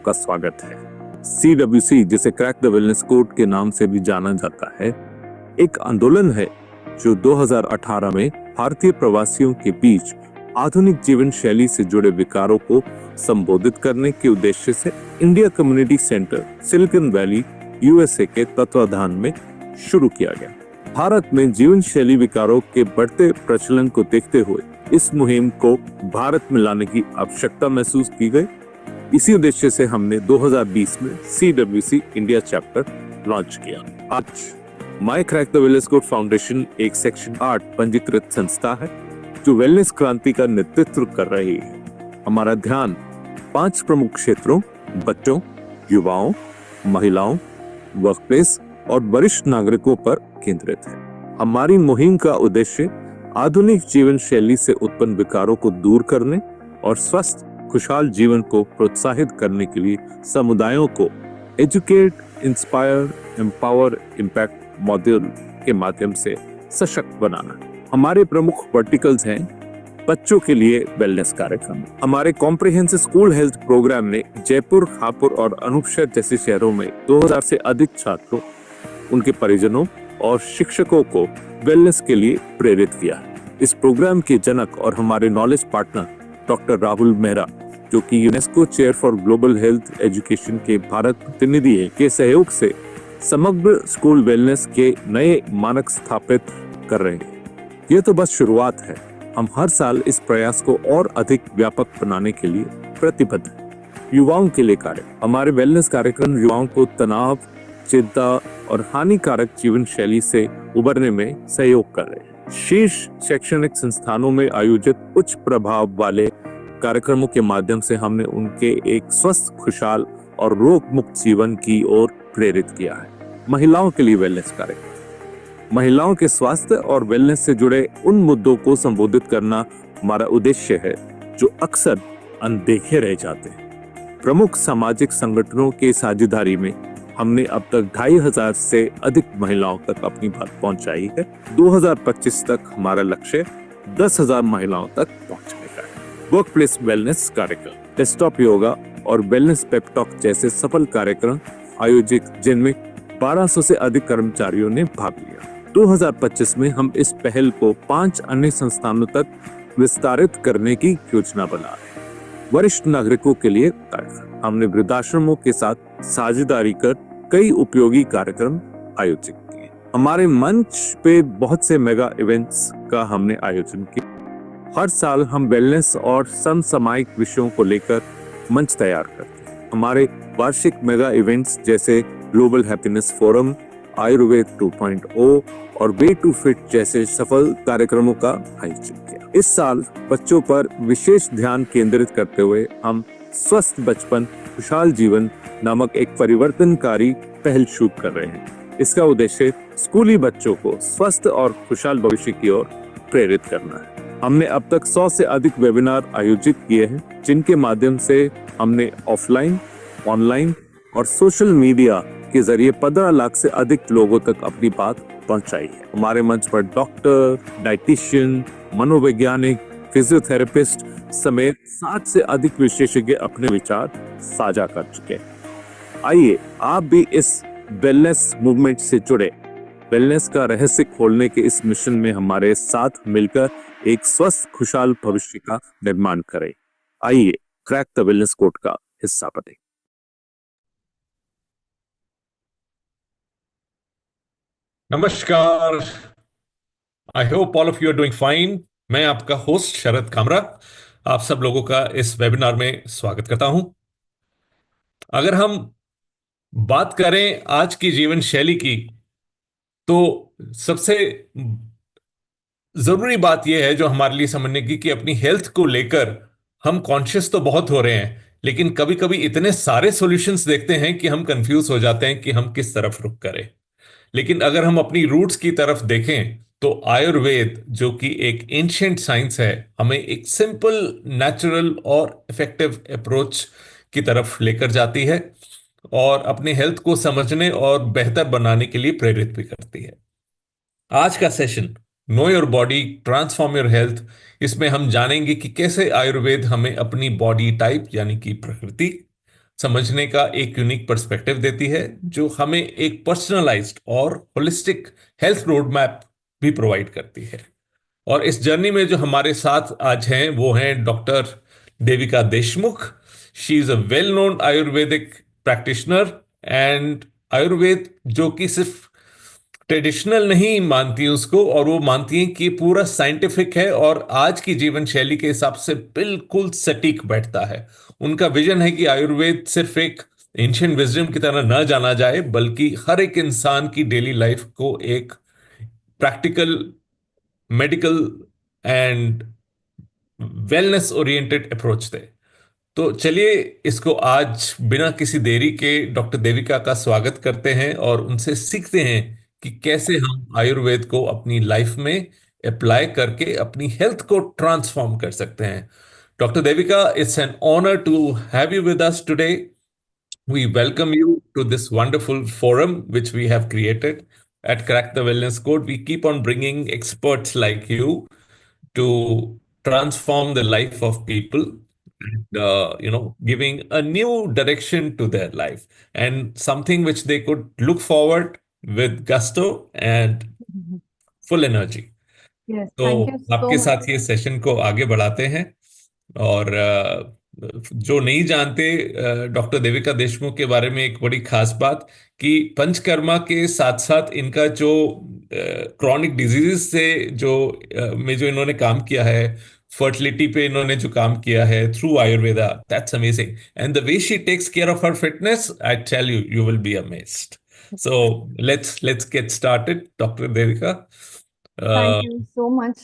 आपका स्वागत है। CWC, जिसे क्रैक द वेलनेस कोड के नाम से भी जाना जाता है, एक आंदोलन है जो 2018 में भारतीय प्रवासियों के बीच आधुनिक जीवन शैली से जुड़े विकारों को संबोधित करने के उद्देश्य से India community centre, silicon valley, USA के तत्वाधान में शुरू किया गया। भारत में जीवन शैली विकारों के बढ़ते प्रचलन को देखते हुए इस मुहिम को भारत में लाने की आवश्यकता महसूस की गई। इसी उद्देश्य से हमने 2020 में CWC इंडिया चैप्टर लॉन्च किया। आज my crack the wellness code foundation एक सेक्शन 8 पंजीकृत संस्था है जो वेलनेस क्रांति का नेतृत्व कर रही है। हमारा ध्यान 5 प्रमुख क्षेत्रों, बच्चों, युवाओं, महिलाओं, वर्कप्लेस और वरिष्ठ नागरिकों पर केंद्रित है। हमारी मुहिम का उद्देश्य आधुनिक जीवन शैली से उत्पन्न विकारों को दूर करने और स्वस्थ खुशहाल जीवन को प्रोत्साहित करने के लिए समुदायों को educate, inspire, empower, impact module के माध्यम से सशक्त बनाना। हमारे प्रमुख वर्टिकल्स हैं बच्चों के लिए वेलनेस कार्यक्रम। हमारे कॉम्प्रिहेंसिव स्कूल हेल्थ प्रोग्राम ने जयपुर, हापुड़ और अनूपशहर जैसे शहरों में 2000 से अधिक छात्रों, उनके परिजनों और शिक्षकों को वेलनेस के लिए प्रेरित किया। इस प्रोग्राम के जनक और हमारे knowledge partner doctor Rahul Mehra, जो कि UNESCO chair for global health education के भारत प्रतिनिधि है, के सहयोग से समग्र स्कूल वेलनेस के नए मानक स्थापित कर रहे हैं। यह तो बस शुरुआत है। हम हर साल इस प्रयास को और अधिक व्यापक बनाने के लिए प्रतिबद्ध हैं। युवाओं के लिए कार्य। हमारे वेलनेस कार्यक्रम युवाओं को तनाव, चिंता और हानिकारक जीवन शैली से उबरने में सहयोग कर रहे हैं। शीर्ष शैक्षणिक संस्थानों में आयोजित उच्च प्रभाव वाले कार्यक्रमों के माध्यम से हमने उनके एक स्वस्थ, खुशहाल और रोग मुक्त जीवन की ओर प्रेरित किया है। महिलाओं के लिए वेलनेस कार्यक्रम। महिलाओं के स्वास्थ्य और वेलनेस से जुड़े उन मुद्दों को संबोधित करना हमारा उद्देश्य है जो अक्सर अनदेखे रह जाते हैं। प्रमुख सामाजिक संगठनों के साझेदारी में हमने अब तक 2500 से अधिक महिलाओं तक अपनी बात पहुंचाई है। 2025 तक हमारा लक्ष्य 10,000 महिलाओं तक पहुंचने का है। वर्कप्लेस वेलनेस कार्यक्रम, डेस्कटॉप योगा और वेलनेस पेप टॉक जैसे सफल कार्यक्रम आयोजित, जिनमें 1200 से अधिक कर्मचारियों ने भाग लिया। 2025 में हम इस पहल को 5 अन्य संस्थानों तक विस्तारित करने की योजना बना रहे हैं। वरिष्ठ नागरिकों के लिए कार्यक्रम। हमने वृद्धाश्रमों के साथ साझेदारी कर कई उपयोगी कार्यक्रम आयोजित किए। हमारे मंच पे बहुत से मेगा इवेंट्स का हमने आयोजन किया। हर साल हम वेलनेस और समसामयिक विषयों को लेकर मंच तैयार करते हैं। हमारे वार्षिक मेगा इवेंट्स जैसे ग्लोबल हैप्पीनेस फोरम, आयुर्वेद 2.0 और वे टू फिट जैसे सफल कार्यक्रमों का आयोजन किया। इस साल बच्चों पर विशेष ध्यान केंद्रित करते हुए हम स्वस्थ बचपन खुशहाल जीवन नामक एक परिवर्तनकारी पहल शुरू कर रहे हैं। इसका उद्देश्य स्कूली बच्चों को स्वस्थ और खुशहाल भविष्य की ओर प्रेरित करना है। हमने अब तक 100 से अधिक वेबिनार आयोजित किए हैं, जिनके माध्यम से हमने ऑफलाइन, ऑनलाइन और सोशल मीडिया के जरिए 15 लाख से अधिक लोगों तक अपनी बात पहुंचाई है। हमारे मंच पर डॉक्टर, डाइटिशियन, मनोवैज्ञानिक, फिजियोथेरेपिस्ट समेत 60 से अधिक विशेषज्ञ अपने विचार साझा कर चुके हैं। आइए आप भी इस वेलनेस मूवमेंट से जुड़े, वेलनेस का रहस्य खोलने के इस मिशन में हमारे साथ मिलकर एक स्वस्थ खुशहाल भविष्य का निर्माण करें। आइए क्रैक द वेलनेस कोड का हिस्सा बने। नमस्कार, I hope all of you are doing fine. मैं आपका होस्ट शरद कामरा आप सब लोगों का इस वेबिनार में स्वागत करता हूं। अगर हम बात करें आज की जीवन शैली की, तो सबसे जरूरी बात यह है जो हमारे लिए समझने की कि अपनी हेल्थ को लेकर हम कॉन्शियस तो बहुत हो रहे हैं, लेकिन कभी कभी इतने सारे सॉल्यूशंस देखते हैं कि हम कंफ्यूज हो जाते हैं कि हम किस तरफ रुख करें। लेकिन अगर हम अपनी रूट्स की तरफ देखें तो आयुर्वेद, जो कि एक एंशिएंट साइंस है, हमें एक सिंपल, नेचुरल और इफेक्टिव अप्रोच की तरफ लेकर जाती है और अपने हेल्थ को समझने और बेहतर बनाने के लिए प्रेरित भी करती है। आज का session know your body transform your health, इसमें हम जानेंगे कि कैसे आयुर्वेद हमें अपनी बॉडी टाइप यानी कि प्रकृति, समझने का एक यूनिक पर्सपेक्टिव देती है, जो हमें एक पर्सनलाइज्ड और होलिस्टिक हेल्थ रोड मैप भी प्रोवाइड करती है। और इस जर्नी में जो हमारे साथ आज हैं वो हैं doctor Devika Deshmukh. She is a well known Ayurvedic practitioner and Ayurveda जो कि सिर्फ ट्रेडिशनल नहीं मानती उसको, और वो मानती हैं कि ये पूरा साइंटिफिक है और आज की जीवन शैली के हिसाब से बिल्कुल सटीक बैठता है। उनका विजन है कि आयुर्वेद सिर्फ एक एंशियंट विजडम की तरह न जाना जाए, बल्कि हर एक इंसान की डेली लाइफ को एक practical, medical and wellness oriented approach दे। तो चलिए इसको आज बिना किसी देरी के डॉक्टर देविका का स्वागत करते हैं और उनसे सीखते हैं कि कैसे हम आयुर्वेद को अपनी लाइफ में अप्लाई करके अपनी हेल्थ को ट्रांसफॉर्म कर सकते हैं। Doctor Devika, it's an honour to have you with us today. We welcome you to this wonderful forum which we have created at Crack the Wellness Code. We keep on bringing experts like you to transform the life of people, and giving a new direction to their life and something which they could look forward with gusto and full energy. Yes, तो thank you so आपके much. साथ ये session को आगे बढ़ाते हैं। और जो नहीं जानते डॉक्टर देविका देशमुख के बारे में, एक बड़ी खास बात कि पंचकर्मा के साथ साथ इनका जो क्रॉनिक डिजीजेस से में जो इन्होंने काम किया है, फर्टिलिटी पे इन्होंने जो काम किया है through Ayurveda, that's amazing. And the way she takes care of her fitness, I tell you, you will be amazed. So let's get started doctor Devika. Thank you so much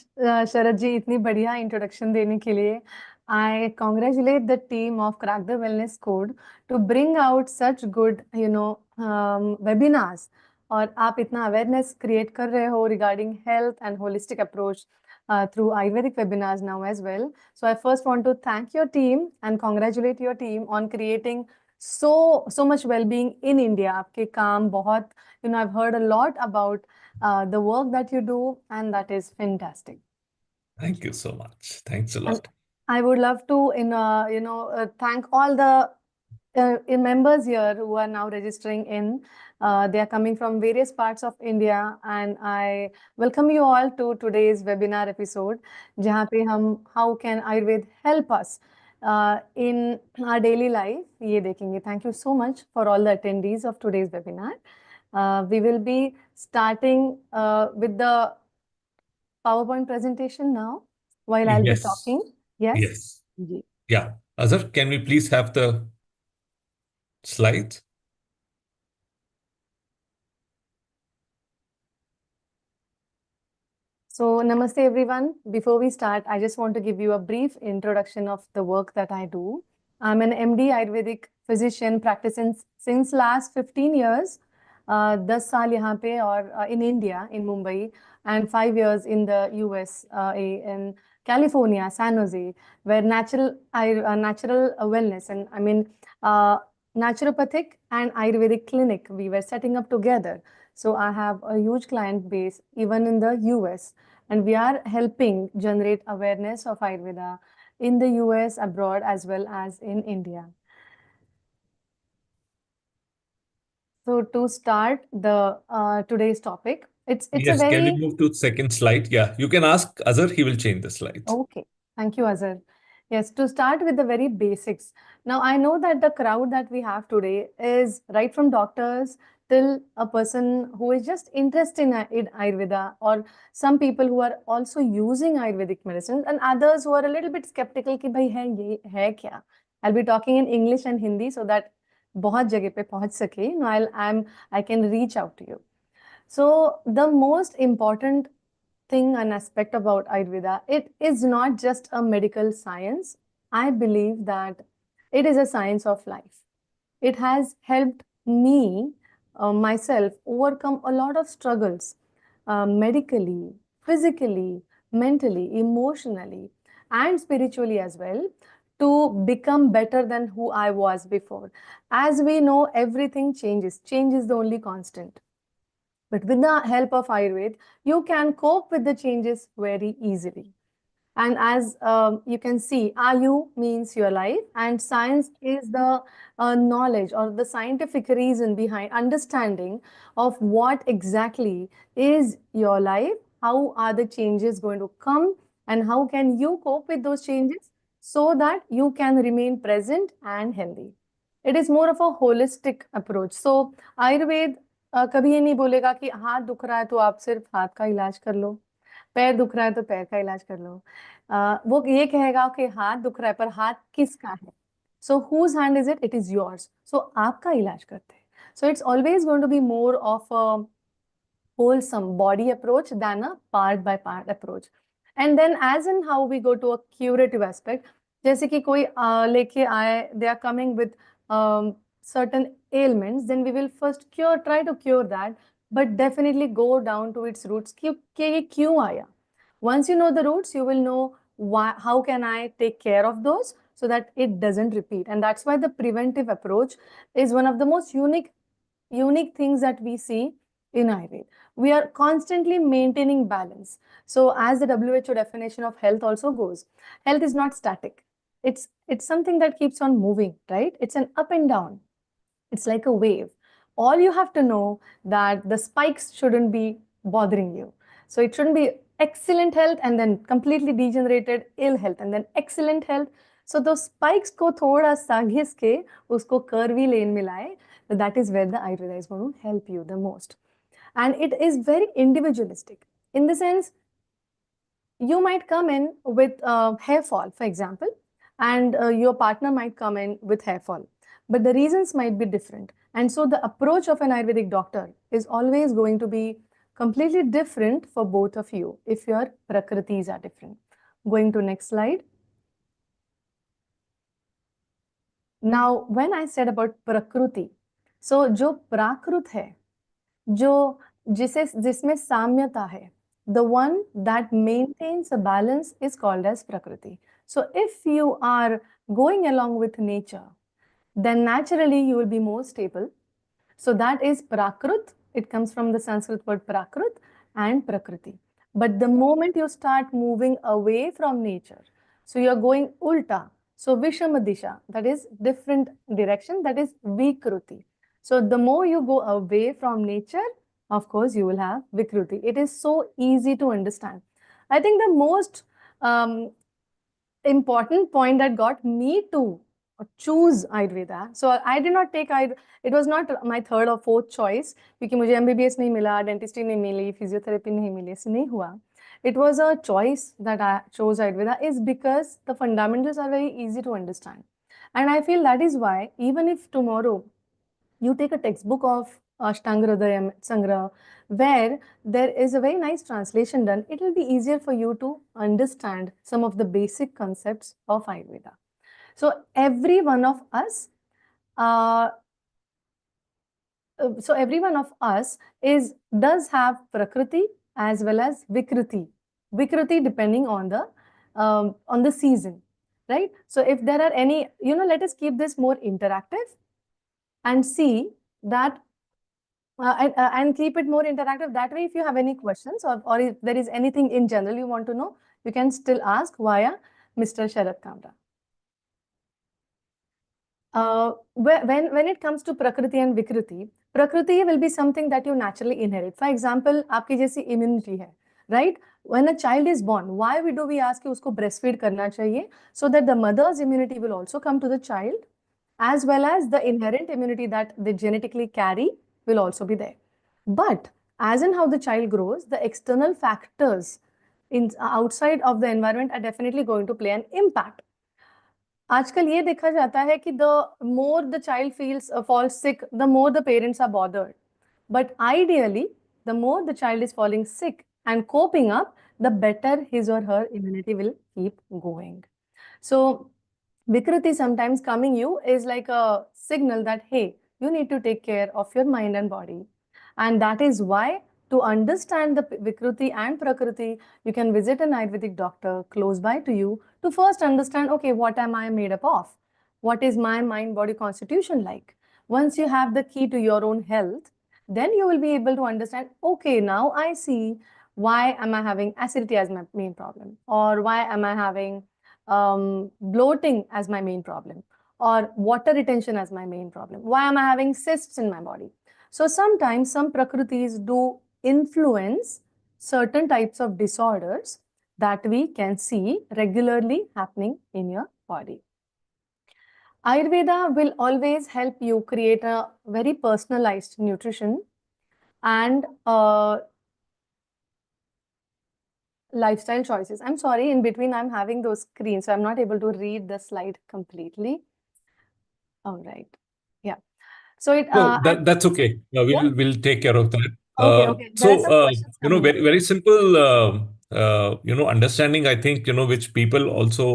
Sharad ji, इतनी बढ़िया इंट्रोडक्शन देने के लिए। I congratulate the team of crack the wellness code to bring out such good webinars, और आप इतना awareness create कर रहे हो regarding health and holistic approach through Ayurvedic webinars now as well. So I first want to thank your team and congratulate your team on creating so much well-being in India. आपके काम बहुत, I've heard a lot about the work that you do, and that is fantastic. Thank you so much. Thanks a And lot. I would love to, thank all the members here who are now registering in. They are coming from various parts of India, and I welcome you all to today's webinar episode, जहाँ पे हम how can Ayurveda help us in our daily life, ये देखेंगे. Thank you so much for all the attendees of today's webinar. We will be starting with the PowerPoint presentation now while I'll be Yes. talking. Yes? Yes. Ji. Yeah. Azhar, can we please have the slides? So, namaste everyone. Before we start, I just want to give you a brief introduction of the work that I do. I'm an MD Ayurvedic physician practicing since last 15 years. 10 साल यहाँ पे और in India, in Mumbai, and 5 years in the US, in California, San Jose, where natural wellness and naturopathic and Ayurvedic clinic we were setting up together. So I have a huge client base even in the US, and we are helping generate awareness of Ayurveda in the US, abroad, as well as in India. So to start the today's topic, it's Yes. a Can we very move to second slide? Yeah. You can ask Azhar. He will change the slides. okay. Thank you, Azhar. Yes, to start with the very basics. Now, I know that the crowd that we have today is right from doctors till a person who is just interested in Ayurveda, or some people who are also using Ayurvedic medicines, and others who are a little bit skeptical कि भाई है ये है क्या? I'll be talking in English and Hindi so that बहुत जगह पे पहुंच सके. No, I can reach out to you. So the most important thing and aspect about Ayurveda, it is not just a medical science. I believe that it is a science of life. It has helped me, myself, overcome a lot of struggles, medically, physically, mentally, emotionally, and spiritually as well, to become better than who I was before. As we know, everything changes. Change is the only constant. But with the help of Ayurveda, you can cope with the changes very easily. And as you can see, Ayu means your life, and science is the knowledge or the scientific reason behind understanding of what exactly is your life, how are the changes going to come, and how can you cope with those changes so that you can remain present and healthy. It is more of a holistic approach. So Ayurved कभी ये नहीं बोलेगा कि हाथ दुख रहा है तो आप सिर्फ हाथ का इलाज कर लो, पैर दुख रहा है तो पैर का इलाज कर लो। वो ये कहेगा कि हाथ दुख रहा है पर हाथ किसका है, so whose hand is it, it is yours, so आपका इलाज करते हैं। So it's always going to be more of a wholesome body approach than a part by part approach. And then as in how we go to a curative aspect, जैसे कि कोई लेके आए, they are coming with certain ailments, then we will first try to cure that, but definitely go down to its roots कि ये क्यों आया. Once you know the roots, you will know how can I take care of those so that it doesn't repeat. And that's why the preventive approach is one of the most unique things that we see in Ayurveda. We are constantly maintaining balance. So as the WHO definition of health also goes, health is not static. It's something that keeps on moving, right? It's an up and down. It's like a wave. All you have to know that the spikes shouldn't be bothering you. So it shouldn't be excellent health and then completely degenerated ill health and then excellent health. So those spikes को थोड़ा सा घिस के उसको curvy lane में लाए, that is where the Ayurveda is going to help you the most. And it is very individualistic in the sense you might come in with hair fall, for example, and your partner might come in with hair fall, but the reasons might be different. And so the approach of an Ayurvedic doctor is always going to be completely different for both of you if your prakritis are different. Going to next slide. Now, when I said about prakriti, so जो प्राकृत है, जो जिसमें साम्यता है, the one that maintains a balance is called as prakriti. So if you are going along with nature, then naturally you will be more stable. So that is prakrut. It comes from the Sanskrit word prakrut and prakriti. But the moment you start moving away from nature, so you're going ulta, so vishama disha, that is different direction, that is vikruti. So the more you go away from nature, of course, you will have Vikruti. It is so easy to understand. I think the most important point that got me to choose Ayurveda. So I did not take Ayurveda. It was not my third or fourth choice क्योंकि मुझे MBBS नहीं मिला, dentistry नहीं मिली, physiotherapy नहीं मिली, ऐसे नहीं हुआ. It was a choice that I chose Ayurveda is because the fundamentals are very easy to understand. And I feel that is why even if tomorrow you take a textbook of Ashtanga Sangra, where there is a very nice translation done, it will be easier for you to understand some of the basic concepts of Ayurveda. So every one of us, does have Prakriti as well as Vikruti. Vikruti depending on the season, right? So if there are any, let us keep this more interactive and see that and keep it more interactive. That way, if you have any questions or if there is anything in general you want to know, you can still ask via Mr. Sharad Kamra. When it comes to Prakriti and Vikruti, Prakriti will be something that you naturally inherit. For example, आपकी जैसी immunity है, right? When a child is born, why do we ask कि उसको breastfeed करना चाहिए? So that the mother's immunity will also come to the child, as well as the inherent immunity that they genetically carry will also be there. But as in how the child grows, the external factors outside of the environment are definitely going to play an impact. आजकल ये देखा जाता है कि the more the child falls sick, the more the parents are bothered. But ideally, the more the child is falling sick and coping up, the better his or her immunity will keep going. So Vikruti sometimes coming you is like a signal that, hey, you need to take care of your mind and body. And that is why to understand the Vikruti and Prakriti, you can visit an Ayurvedic doctor close by to you to first understand, okay, what am I made up of? What is my mind-body constitution like? Once you have the key to your own health, then you will be able to understand, okay, now I see why am I having acidity as my main problem, or why am I having bloating as my main problem, or water retention as my main problem? Why am I having cysts in my body? So sometimes some prakritis do influence certain types of disorders that we can see regularly happening in your body. Ayurveda will always help you create a very personalized nutrition and lifestyle choices. I'm sorry, in between I'm having those screens, so I'm not able to read the slide completely. All right. Yeah. So it No, that's okay. yeah. We'll take care of that. Okay. There are some questions coming in. Very simple, understanding. I think which people also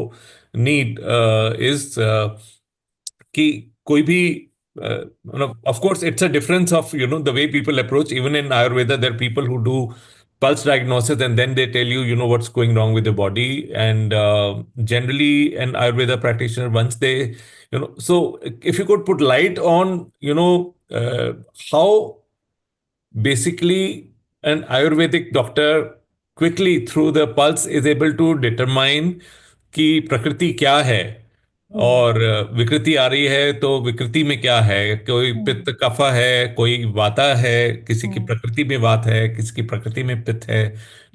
need is कि कोई भी of course it's a difference of the way people approach. Even in Ayurveda there are people who do pulse diagnosis and then they tell you what's going wrong with the body. And generally an Ayurveda practitioner, once they so if you could put light on how basically an Ayurvedic doctor quickly through the pulse is able to determine कि प्रकृति क्या है और विकृति आ रही है तो विकृति में क्या है। कोई पित्त कफ है, कोई वाता है, किसी की प्रकृति में वात है, किसी की प्रकृति में पित्त है,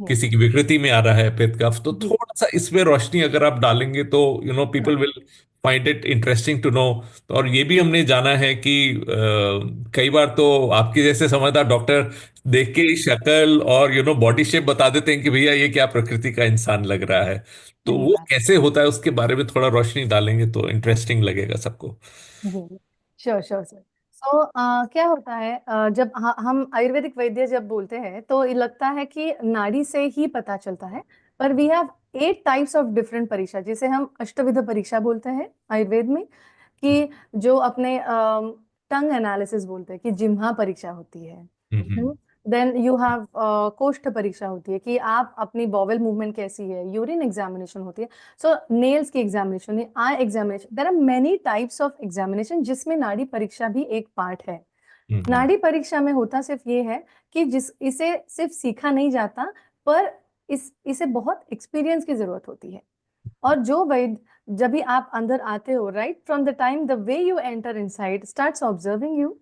किसी की विकृति में आ रहा है पित्त कफ। तो थोड़ा सा इसमें रोशनी अगर आप डालेंगे तो people will find it interesting to know. और ये भी हमने जाना है कि कई बार तो आपके जैसे समझदार डॉक्टर देख के ही शक्ल और बॉडी शेप बता देते हैं कि भैया ये क्या प्रकृति का इंसान लग रहा है। तो सही वो बात। कैसे होता है उसके बारे में थोड़ा रोशनी डालेंगे तो इंटरेस्टिंग लगेगा सबको। जी, श्योर श्योर सर। सो क्या होता है, जब हम आयुर्वेदिक वैद्य जब बोलते हैं तो ये लगता है कि नाड़ी से ही पता चलता है, पर we have 8 types of different परीक्षा, जिसे हम अष्टविध परीक्षा बोलते हैं आयुर्वेद में, कि जो अपने टंग एनालिसिस बोलते हैं कि जिह्वा परीक्षा होती है। देन यू हैव कोष्ठ परीक्षा होती है कि आप अपनी बॉवल मूवमेंट कैसी है, यूरिन एग्जामिनेशन होती है, सो नेल्स की एग्जामिनेशन है, eye examination. There are many types of examination जिसमें नाड़ी परीक्षा भी एक पार्ट है। नाड़ी परीक्षा में होता सिर्फ ये है कि इसे सिर्फ सीखा नहीं जाता, पर इसे बहुत एक्सपीरियंस की जरूरत होती है। और जो वैद्य जब भी आप अंदर आते हो, right from the time the way you enter inside starts observing you,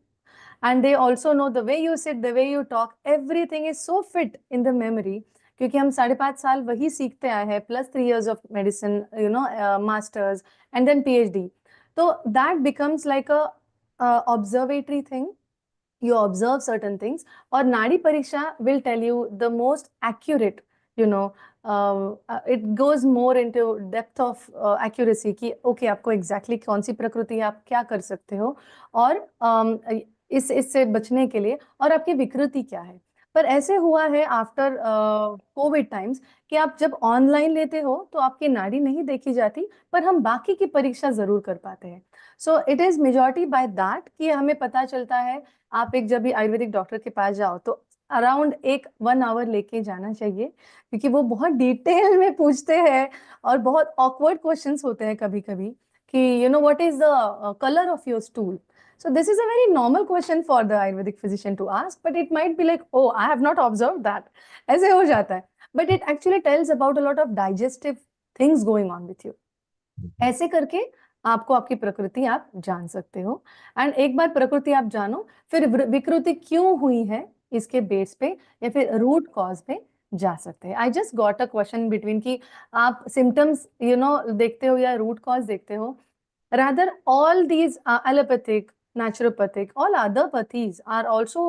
and they also know the way you sit, the way you talk, everything is so fit in the memory, क्योंकि हम 5.5 साल वही सीखते आए हैं, plus 3 years of medicine, masters and then PhD. तो that becomes like a observatory thing. You observe certain things, और नाड़ी परीक्षा will tell you the most accurate, it goes more into depth of accuracy कि okay आपको exactly कौन सी प्रकृति है, आप क्या कर सकते हो, और इससे बचने के लिए, और आपकी विकृति क्या है। पर ऐसे हुआ है आफ्टर कोविड टाइम्स कि आप जब ऑनलाइन लेते हो तो आपकी नाड़ी नहीं देखी जाती, पर हम बाकी की परीक्षा जरूर कर पाते हैं। So it is majority by that कि हमें पता चलता है। आप एक जब भी आयुर्वेदिक डॉक्टर के पास जाओ तो अराउंड 1 आवर लेके जाना चाहिए, क्योंकि वो बहुत डिटेल में पूछते हैं और बहुत ऑकवर्ड क्वेश्चंस होते हैं कभी कभी कि what is the colour of your stool. So this is a very normal question for the Ayurvedic physician to ask, but it might be like, oh, I have not observed that. ऐसे हो जाता है, but it actually tells about a lot of digestive things going on with you. ऐसे करके आपको आपकी प्रकृति आप जान सकते हो, एंड एक बार प्रकृति आप जानो, फिर विकृति क्यों हुई है इसके बेस पे या फिर रूट कॉज पे जा सकते हैं। I just got a question between कि आप सिम्टम्स देखते हो या रूट कॉज देखते हो। Rather, all these allopathic, naturopathic, all other pathies are also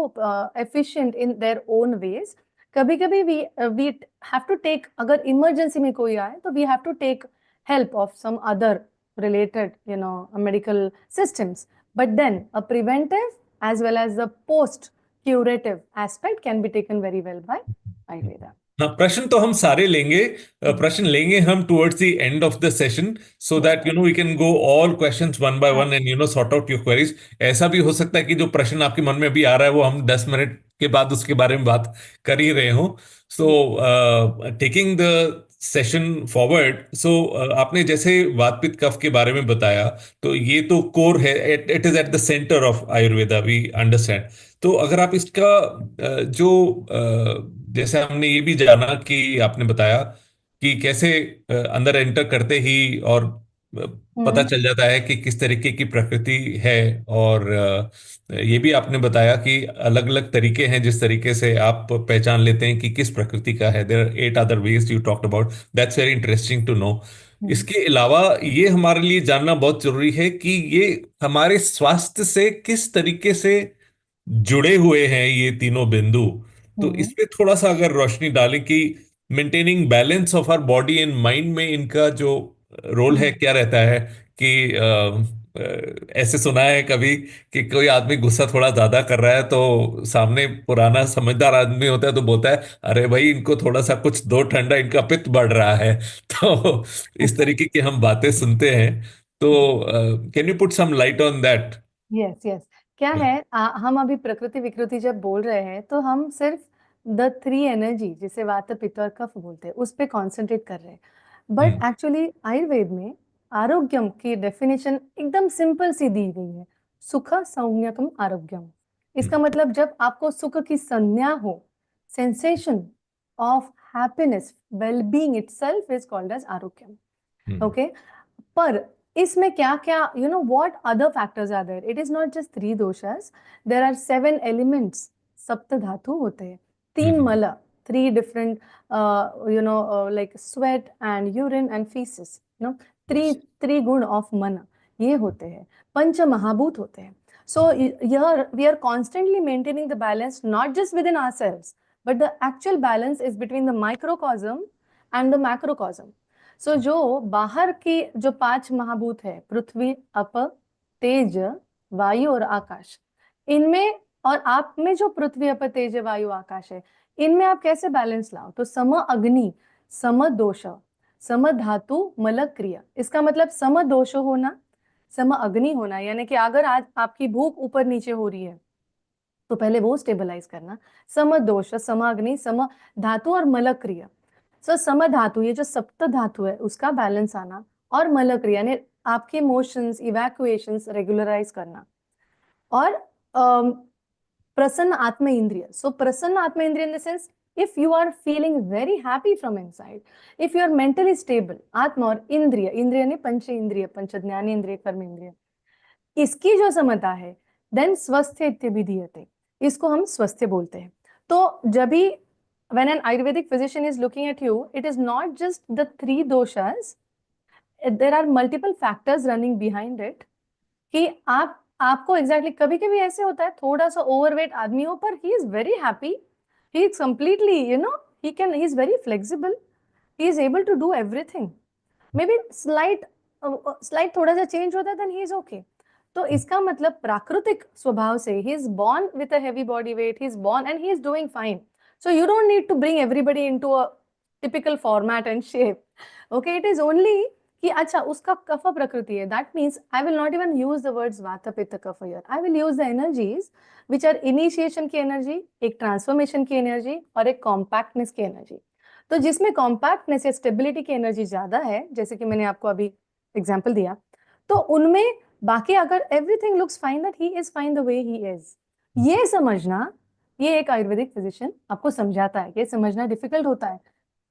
efficient in their own ways. कभी कभी we have to take, अगर emergency में कोई आए तो we have to take help of some other related medical systems, but then a preventive as well as the post curative aspect can be taken very well by Ayurveda. हाँ, प्रश्न तो हम सारे लेंगे। प्रश्न लेंगे हम towards the end of the session, so that we can go all questions one by one and sort out your queries. ऐसा भी हो सकता है कि जो प्रश्न आपके मन में अभी आ रहा है वो हम 10 मिनट के बाद उसके बारे में बात कर ही रहे हों। So taking the session forward, so आपने जैसे वात पित्त कफ के बारे में बताया, तो ये तो कोर है, it is at the centre of Ayurveda, we understand. तो अगर आप इसका जो जैसे हमने ये भी जाना कि आपने बताया कि कैसे अंदर एंटर करते ही और पता हम्म चल जाता है कि किस तरीके की प्रकृति है, और ये भी आपने बताया कि अलग अलग तरीके हैं जिस तरीके से आप पहचान लेते हैं कि किस प्रकृति का है। There are 8 other ways you talked about, that's very interesting to know. Hmm इसके अलावा ये हमारे लिए जानना बहुत जरूरी है कि ये हमारे स्वास्थ्य से किस तरीके से जुड़े हुए हैं ये तीनों बिंदु। तो इस हम्म पे थोड़ा सा अगर रोशनी डालें कि maintaining balance of our body and mind में इनका जो रोल है हम्म क्या रहता है। कि ऐसे सुना है कभी कि कोई आदमी गुस्सा थोड़ा ज्यादा कर रहा है, तो सामने पुराना समझदार आदमी होता है तो बोलता है, अरे भाई इनको थोड़ा सा कुछ दो ठंडा, इनका पित्त बढ़ रहा है। तो इस तरीके की हम बातें सुनते हैं। तो can you put some light on that? Yes yes. क्या है, हम अभी प्रकृति विकृति जब बोल रहे हैं तो हम सिर्फ द थ्री एनर्जी जिसे वात पित्त और कफ बोलते हैं उस पे कॉन्सेंट्रेट कर रहे हैं। But hmm. एक्चुअली आयुर्वेद में आरोग्यम की डेफिनेशन एकदम सिंपल सी दी गई है। सुख सौम्यकम आरोग्यम। इसका हम्म। मतलब जब आपको सुख की संज्ञा हो, sensation of happiness, wellbeing itself is called as आरोग्यम। हम्म। ओके। पर इसमें क्या क्या, what other factors are there? It is not just three doshas, there are seven elements. सप्त धातु होते हैं, तीन हम्म। मल, three different, like sweat and urine and faeces, three Yes. त्रिगुण ऑफ मन, ये होते हैं। पंच महाभूत होते हैं। सो here we are constantly maintaining the balance not just within ourselves, but the actual balance is between the microcosm and the macrocosm. सो जो बाहर की जो पांच महाभूत है, पृथ्वी, अप, तेज, वायु और आकाश, इनमें और आप में जो पृथ्वी, अप, तेज, वायु, आकाश है, इनमें आप कैसे बैलेंस लाओ? तो सम अग्नि, सम दोष, सम धातु, मल क्रिया। इसका मतलब सम दोष होना, सम अग्नि होना, यानी कि अगर आज आपकी भूख ऊपर नीचे हो रही है तो पहले वो स्टेबलाइज करना। सम दोष, सम अग्नि, सम धातु और मल क्रिया। सो सम धातु, ये जो सप्त धातु है उसका बैलेंस आना, और मल क्रिया ने आपके इमोशंस, इवैक्यूएशंस रेगुलराइज करना। और प्रसन्न आत्म इंद्रिय। सो प्रसन्न आत्म इंद्रिय in the sense, if you are feeling very happy from inside, if you are mentally stable, आत्मा और इंद्रिय, इंद्रिय ने पंच इंद्रिय, पंच ज्ञानेन्द्रिय, कर्म इंद्रिय, इसकी जो समता है, देन स्वस्थ इत्यभिधीयते, इसको हम स्वस्थ बोलते हैं। तो जब भी when an Ayurvedic physician is looking at you, it is not just the three doshas, there are multiple factors running behind it। कि आपको एग्जैक्टली कभी कभी ऐसे होता है, थोड़ा सा ओवरवेट आदमी हो पर he is very happy, he is completely, he is very flexible, he is able to do everything. Maybe slight slight थोड़ा सा चेंज होता है, देन ही इज ओके। तो इसका मतलब प्राकृतिक स्वभाव से he is born with a heavy body weight, he is born and he is doing fine. So you don't need to bring everybody into a typical format and shape. Okay, it is only कि अच्छा उसका कफ प्रकृति है, that means I will not even use the words vata pitta kapha here, I will use the energies which are initiation की energy, एक transformation की energy और एक कॉम्पैक्टनेस की एनर्जी। तो जिसमें कॉम्पैक्टनेस या स्टेबिलिटी की एनर्जी ज्यादा है, जैसे कि मैंने आपको अभी एग्जाम्पल दिया, तो उनमें बाकी अगर everything looks fine, that he is fine the way he is, ये समझना, ये एक आयुर्वेदिक फिजिशियन आपको समझाता है। ये समझना डिफिकल्ट होता है।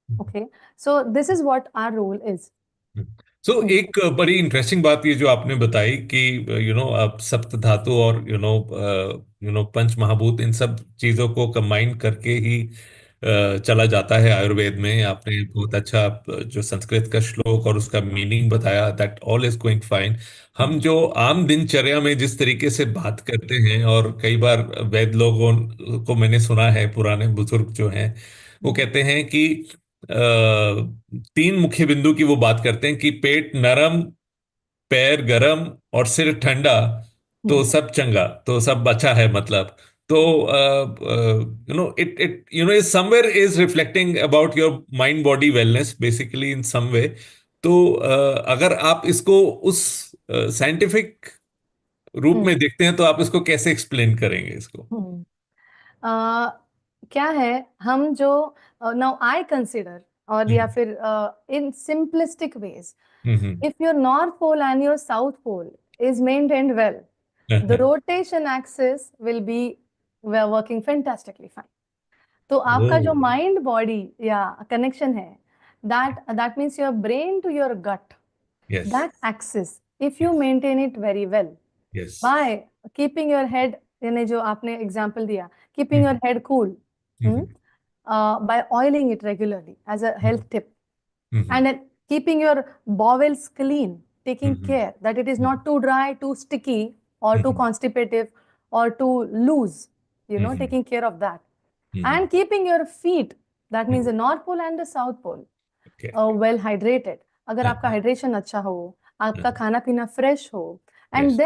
Okay, so this is what our role is. So एक बड़ी इंटरेस्टिंग बात ये जो आपने बताई कि आप सप्त धातु और पंच महाभूत, इन सब चीजों को कंबाइन करके ही चला जाता है आयुर्वेद में। आपने बहुत अच्छा जो संस्कृत का श्लोक और उसका मीनिंग बताया, that all is going fine. हम जो आम दिनचर्या में जिस तरीके से बात करते हैं, और कई बार वैद्य लोगों को मैंने सुना है, पुराने बुजुर्ग जो हैं वो कहते हैं कि तीन मुख्य बिंदु की वो बात करते हैं कि पेट नरम, पैर गरम और सिर ठंडा, तो सब चंगा, तो सब अच्छा है मतलब। तो it is somewhere is reflecting about your mind body wellness basically in some way. तो अगर आप इसको उस साइंटिफिक रूप में देखते हैं तो आप इसको कैसे एक्सप्लेन करेंगे इसको? क्या है, हम जो नाउ आई कंसिडर और या फिर in simplistic ways, Mhm. if your north pole and your south pole is maintained well, the rotation axis will be working fantastically fine. तो आपका जो Oh, माइंड बॉडी या कनेक्शन है, that means your brain to your gut, yes, that axis, if you yes, maintain it very well yes. by keeping your head, यानी जो आपने example दिया, keeping your Mhm. head cool, Mhm. by oiling it regularly as a health Mhm. tip, Mhm. and then keeping your bowels clean, taking Mhm. care that it is not too dry, too sticky, or too Mhm. constipative, or too loose, Mhm. taking care of that, Mhm. and keeping your feet, that means Mhm. the north pole and the south pole, Okay. well hydrated. अगर आपका Uh-huh. Hydration अच्छा हो, आपका Uh-huh. खाना पीना fresh हो, and Yes.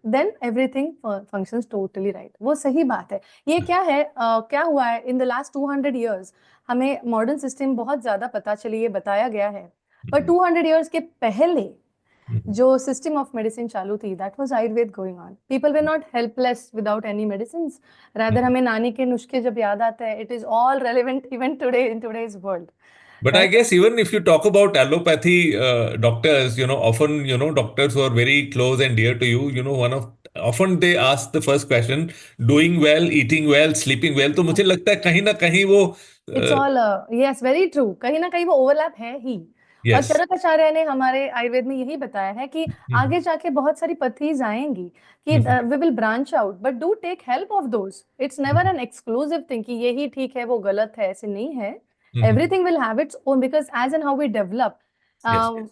Then everything functions totally right. वो सही बात है. ये क्या है, क्या हुआ है इन द लास्ट 200 years, हमें मॉडर्न सिस्टम बहुत ज्यादा पता चली, ये बताया गया है, पर Mhm. 200 years के पहले Mhm. जो सिस्टम ऑफ मेडिसिन चालू थी, that was Ayurveda going on. People way not helpless without any medicine, rather Mhm. हमें नानी के नुस्खे जब याद आते हैं, it is all relevant even today in today's world, But I right. guess even if you talk about allopathy doctors, often, doctors who are very close and dear to you, often they ask the first question, doing well, eating well, sleeping well. तो मुझे लगता है कहीं ना कहीं वो it's all, yes, very true. कहीं ना कहीं वो ओवरलैप है ही. और यस. चरकाचार्य ने हमारे आयुर्वेद में यही बताया है कि आगे जाके बहुत सारी पथीज आएंगी कि we will branch out, but do take help of those. It's never an exclusive thing कि यही ठीक है वो गलत है, ऐसे नहीं है. Everything will have its own, because as and how we develop, yes.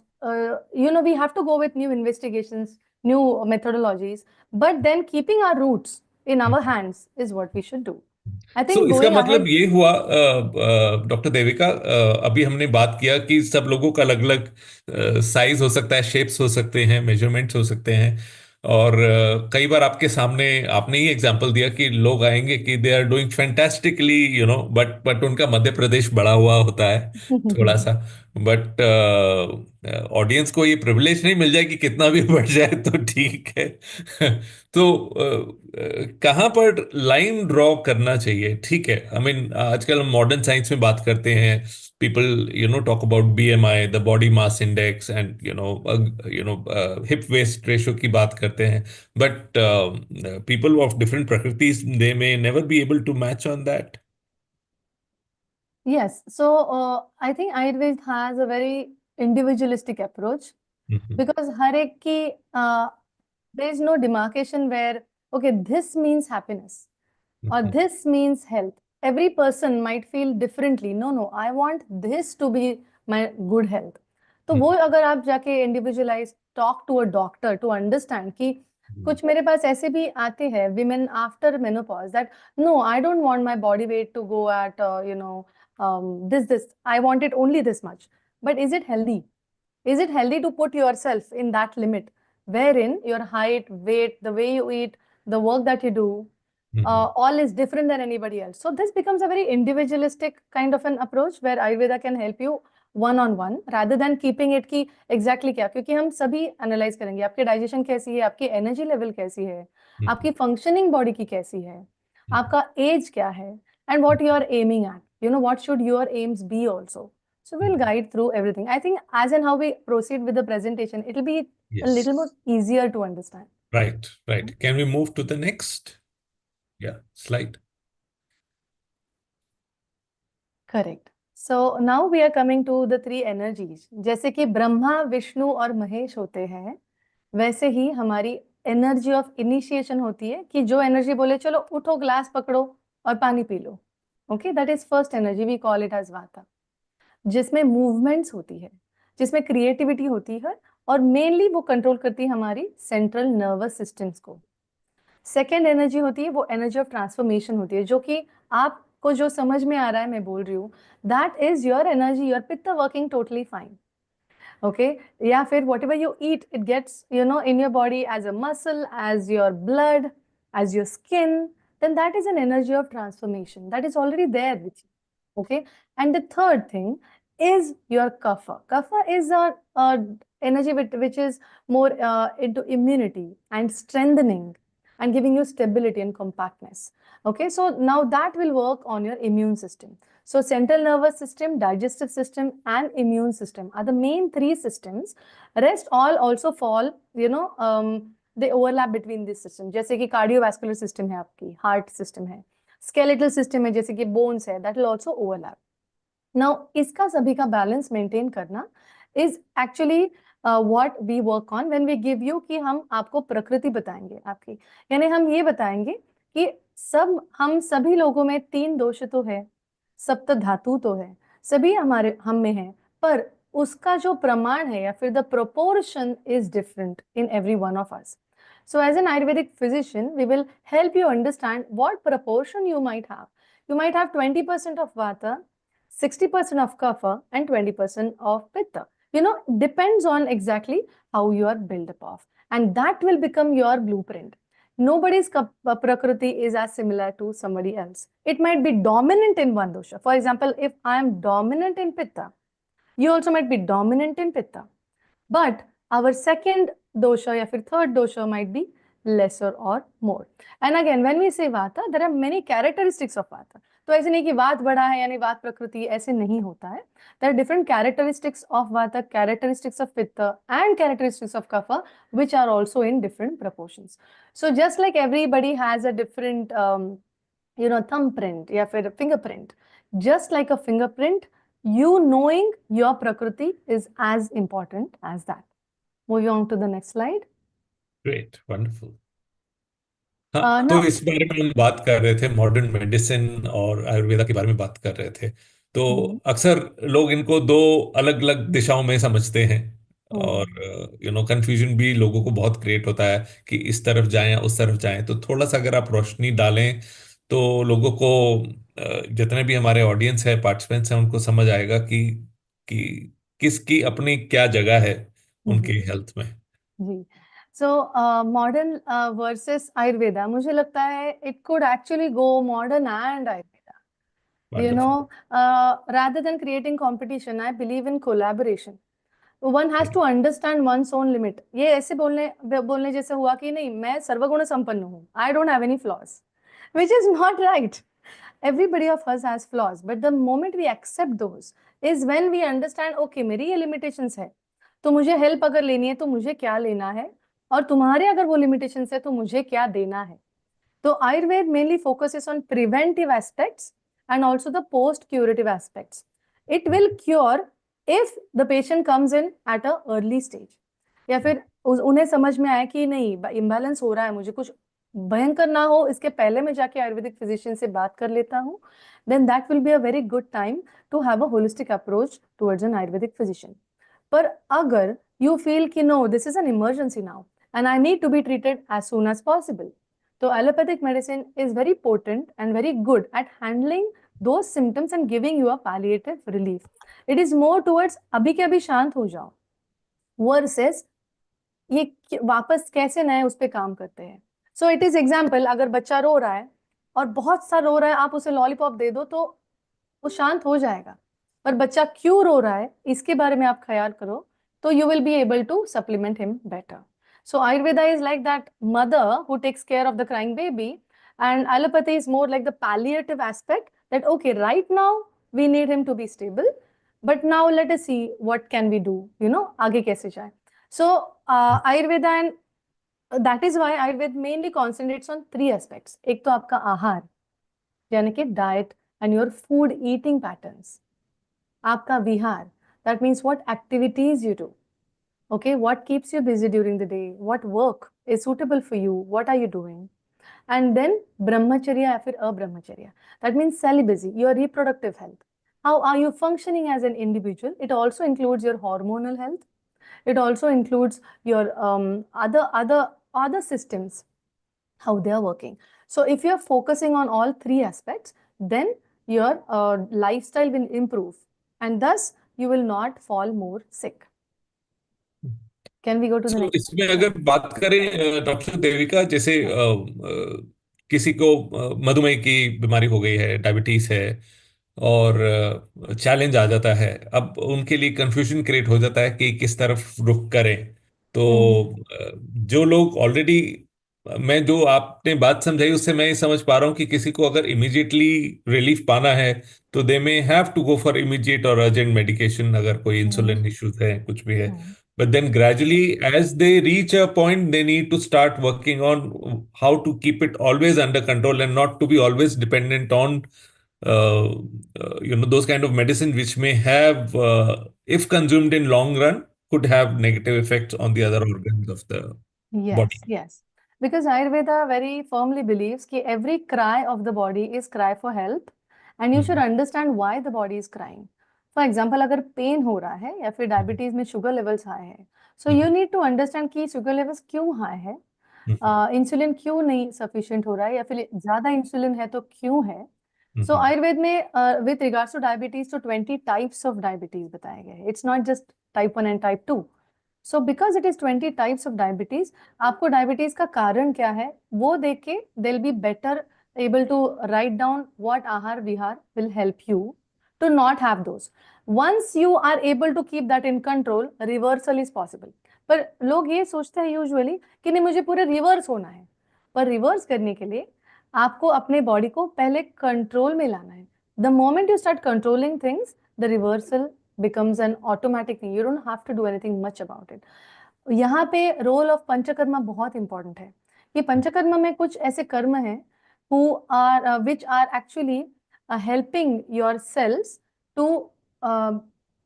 we have to go with new investigations, new methodologies, but then keeping our roots in our hands is what we should do. I so think इसका going मतलब ahead. ये हुआ doctor Devika, अभी हमने बात किया कि सब लोगों का अलग अलग साइज हो सकता है, शेप्स हो सकते हैं, मेजरमेंट्स हो सकते हैं. और कई बार आपके सामने आपने ही एग्जांपल दिया कि लोग आएंगे कि they are doing fantastically, but उनका मध्य प्रदेश बड़ा हुआ होता है थोड़ा सा. बट ऑडियंस को ये प्रिविलेज नहीं मिल जाए कि कितना भी बढ़ जाए तो ठीक है. तो कहाँ पर लाइन ड्रॉ करना चाहिए? ठीक है, आई मीन आजकल हम मॉडर्न साइंस में बात करते हैं. People talk about BMI, the body mass index, and hip waist ratio की बात करते हैं. But people of different prakritis, they may never be able to match on that. Yes, so I think Ayurveda has a very individualistic approach, because हर एक की there is no demarcation where, okay, this means happiness or this means health. Every person might feel differently. No, no, I want this to be my good health. तो वो अगर आप जाके individualize, talk to a doctor to understand कि कुछ मेरे पास ऐसे भी आते हैं women after menopause that no, I don't want my body weight to go at this, I want it only this much. But is it healthy? Is it healthy to put yourself in that limit wherein your height, weight, the way you eat, the work that you do, all is different than anybody else? So this becomes a very individualistic kind of an approach where Ayurveda can help you one on one rather than keeping it कि exactly क्या, क्योंकि हम सभी analyze करेंगे आपकी digestion कैसी है, आपकी energy level कैसी है, आपकी functioning body की कैसी है, आपका age क्या है, and what you are aiming at, what should your aims be also. So we'll guide through everything. I think as and how we proceed with the presentation, it'll be a Yes. little more easier to understand. Right, right. Can we move to the next? Yeah, slide. Correct. So now we are coming to the three energies. जैसे कि ब्रह्मा, विष्णु और महेश होते हैं, वैसे ही हमारी energy of initiation होती है कि जो एनर्जी बोले चलो उठो, ग्लास पकड़ो और पानी पी लो. Okay, that is first energy, we call it as vata, जिसमें मूवमेंट्स होती है, जिसमें क्रिएटिविटी होती है, और मेनली वो कंट्रोल करती है हमारी सेंट्रल नर्वस सिस्टम्स को. सेकेंड एनर्जी होती है वो एनर्जी ऑफ ट्रांसफॉर्मेशन होती है, जो कि आपको जो समझ में आ रहा है मैं बोल रही हूँ, that is your energy, your pitta working totally fine. Okay, या फिर whatever you eat, it gets in your body as a muscle, as your blood, as your skin, then that is an energy of transformation that is already there with you. Okay, and the third thing is your kapha. Kapha is a energy which is more into immunity and strengthening and giving you stability and compactness. Okay, so now that will work on your immune system. So central nervous system, digestive system, and immune system are the main three systems. Rest all also fall, they overlap between this system. जैसे कि cardiovascular system है आपकी, heart system है, skeletal system है जैसे कि bones है, that will also overlap. Now इसका सभी का balance maintain करना is actually what we work on when we give you कि हम आपको प्रकृति बताएंगे आपकी, यानी हम ये बताएंगे कि हम सभी लोगों में 3 दोष तो है, सप्त धातु तो है, सभी हमारे हम में है, पर उसका जो प्रमाण है या फिर the proportion is different in every one of us. So as an Ayurvedic physician, we will help you understand what proportion you might have. You might have 20% of Vata, 60% of Kapha, and 20% of Pitta. Depends on exactly how you are built up of. And that will become your blueprint. Nobody's Prakriti is as similar to somebody else. It might be dominant in one dosha. For example, if I am dominant in Pitta, you also might be dominant in Pitta. But our second dosha या फिर third dosha might be lesser or more. And again, when we say Vata, there are many characteristics of Vata. तो ऐसे नहीं कि वात बड़ा है यानी वात प्रकृति, ऐसे नहीं होता है. There are different characteristics of Vata, characteristics of Pitta, and characteristics of Kapha, which are also in different proportions. So just like everybody has a different, thumbprint या फिर fingerprint, just like a fingerprint, you knowing your Prakriti is as important as that. Moving on to the next slide. Great, wonderful. हाँ, तो Now, इस बारे में हम बात कर रहे थे, मॉडर्न मेडिसिन और आयुर्वेदा के बारे में बात कर रहे थे। तो अक्सर लोग इनको दो अलग अलग दिशाओं में समझते हैं, और कंफ्यूजन भी लोगों को बहुत क्रिएट होता है कि इस तरफ जाएं या उस तरफ जाएं। तो थोड़ा सा अगर आप रोशनी डालें तो लोगों को, जितने भी हमारे ऑडियंस है, पार्टिसिपेंट्स हैं, उनको समझ आएगा कि किसकी अपनी क्या जगह है उनके हेल्थ में। जी, so modern versus Ayurveda, मुझे लगता है it could actually go modern and Ayurveda. Wonderful. Rather than creating competition, I believe in collaboration. One has to understand one's own limit. ये ऐसे बोलने जैसे हुआ कि नहीं, मैं सर्वगुण संपन्न हूँ, I don't have any flaws, which is not right. Everybody of us has flaws, but the moment we accept those is when we understand, okay, मेरी ये limitations है, तो मुझे हेल्प अगर लेनी है तो मुझे क्या लेना है, और तुम्हारे अगर वो लिमिटेशंस है तो मुझे क्या देना है. तो Ayurveda mainly focuses on preventive aspects and also the post curative aspects. It will cure if the patient comes in at a early stage, या फिर उन्हें समझ में आए कि नहीं इम्बैलेंस हो रहा है, मुझे कुछ भयंकर ना हो इसके पहले मैं जाके आयुर्वेदिक फिजिशियन से बात कर लेता हूँ, then that will be a very good time to have a holistic approach towards an Ayurvedic physician. पर अगर you feel कि no, this is an emergency now and I need to be treated as soon as possible, तो allopathic medicine is very potent and very good at handling those symptoms and giving you a palliative relief. It is more towards अभी के अभी शांत हो जाओ versus ये वापस कैसे नए उस पे काम करते हैं. So it is example, अगर बच्चा रो रहा है और बहुत सा रो रहा है, आप उसे लॉलीपॉप दे दो तो वो शांत हो जाएगा, पर बच्चा क्यों रो रहा है इसके बारे में आप ख्याल करो तो you will be able to supplement him better. So Ayurveda is like that mother who takes care of the crying baby, and allopathy is more like the palliative aspect that okay, right now we need him to be stable, but now let us see what can we do, आगे कैसे जाए. So Ayurveda, and that is why Ayurveda mainly concentrates on 3 aspects. एक तो आपका आहार यानी कि diet and your food eating patterns. आपका विहार, that means what activities you do. Okay, what keeps you busy during the day, what work is suitable for you, what are you doing. And then brahmacharya या फिर अब्रह्मचर्य, that means celibacy, your reproductive health. How are you functioning as an individual? It also includes your hormonal health. It also includes your other systems, how they are working. So if you are focusing on all 3 aspects, then your lifestyle will improve and thus you will not fall more sick. Can we go to the next? इसमें अगर बात करें doctor Devika, जैसे किसी को मधुमेह की बीमारी हो गई है, डायबिटीज है, और चैलेंज आ जाता है, अब उनके लिए कंफ्यूजन क्रिएट हो जाता है कि किस तरफ रुख करें। तो जो लोग ऑलरेडी मैं जो आपने बात समझाई उससे मैं ये समझ पा रहा हूँ कि किसी को अगर इमीडिएटली रिलीफ पाना है तो they may have to go for immediate और अर्जेंट मेडिकेशन, अगर कोई हम्म, इंसुलिन इश्यूज है, कुछ भी है. Hmm, but then gradually as they reach a point they need to start working on how to keep it always under control and not to be always dependent on those kind of medicine which may have, if consumed in long run, could have negative effects on the other organs of the body. Yes, yes. Because Ayurveda very firmly believes that every cry of the body is cry for help, and you should Mhm. understand why the body is crying. For example, अगर pain हो रहा है या फिर Mhm. Diabetes में sugar levels high है, so you Mhm. Need to understand कि sugar levels क्यों हाई है, Mhm. इंसुलिन क्यों नहीं सफिशिएंट हो रहा है या फिर ज्यादा इंसुलिन है तो क्यों है. सो Mhm. आयुर्वेद में विथ रिगार्ड्स टू डायबिटीज तो 20 टाइप्स ऑफ डायबिटीज बताए गए हैं. It's not just type 1 and type 2. So because it is 20 types of diabetes, आपको डायबिटीज का कारण क्या है वो देख के they will be better able to write down what ahar vihar will help you to not have those. Once you are able to keep that in control, reversal is possible. पर लोग ये सोचते हैं यूजुअली कि नहीं मुझे पूरे reverse होना है, पर रिवर्स करने के लिए आपको अपने बॉडी को पहले कंट्रोल में लाना है. The moment you start controlling things, the reversal becomes an automatic thing. You don't have to do anything much about it. यहाँ पे रोल ऑफ पंचकर्मा बहुत इंपॉर्टेंट है. ये पंचकर्मा में कुछ ऐसे कर्म हैं who are which are actually helping your cells to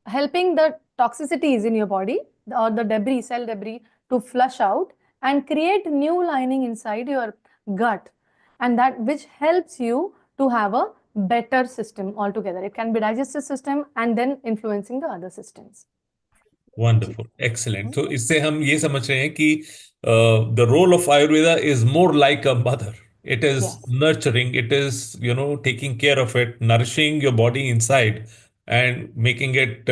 helping the toxicities in your body or the debris, cell debris, to flush out and create new lining inside your gut, and that which helps you to have a better system altogether. It can be digestive system and then influencing the other systems. Wonderful, excellent. तो इससे हम ये समझ रहे हैं कि the role of Ayurveda is more like a mother. It is Yes, nurturing, it is taking care of it, nourishing your body inside and making it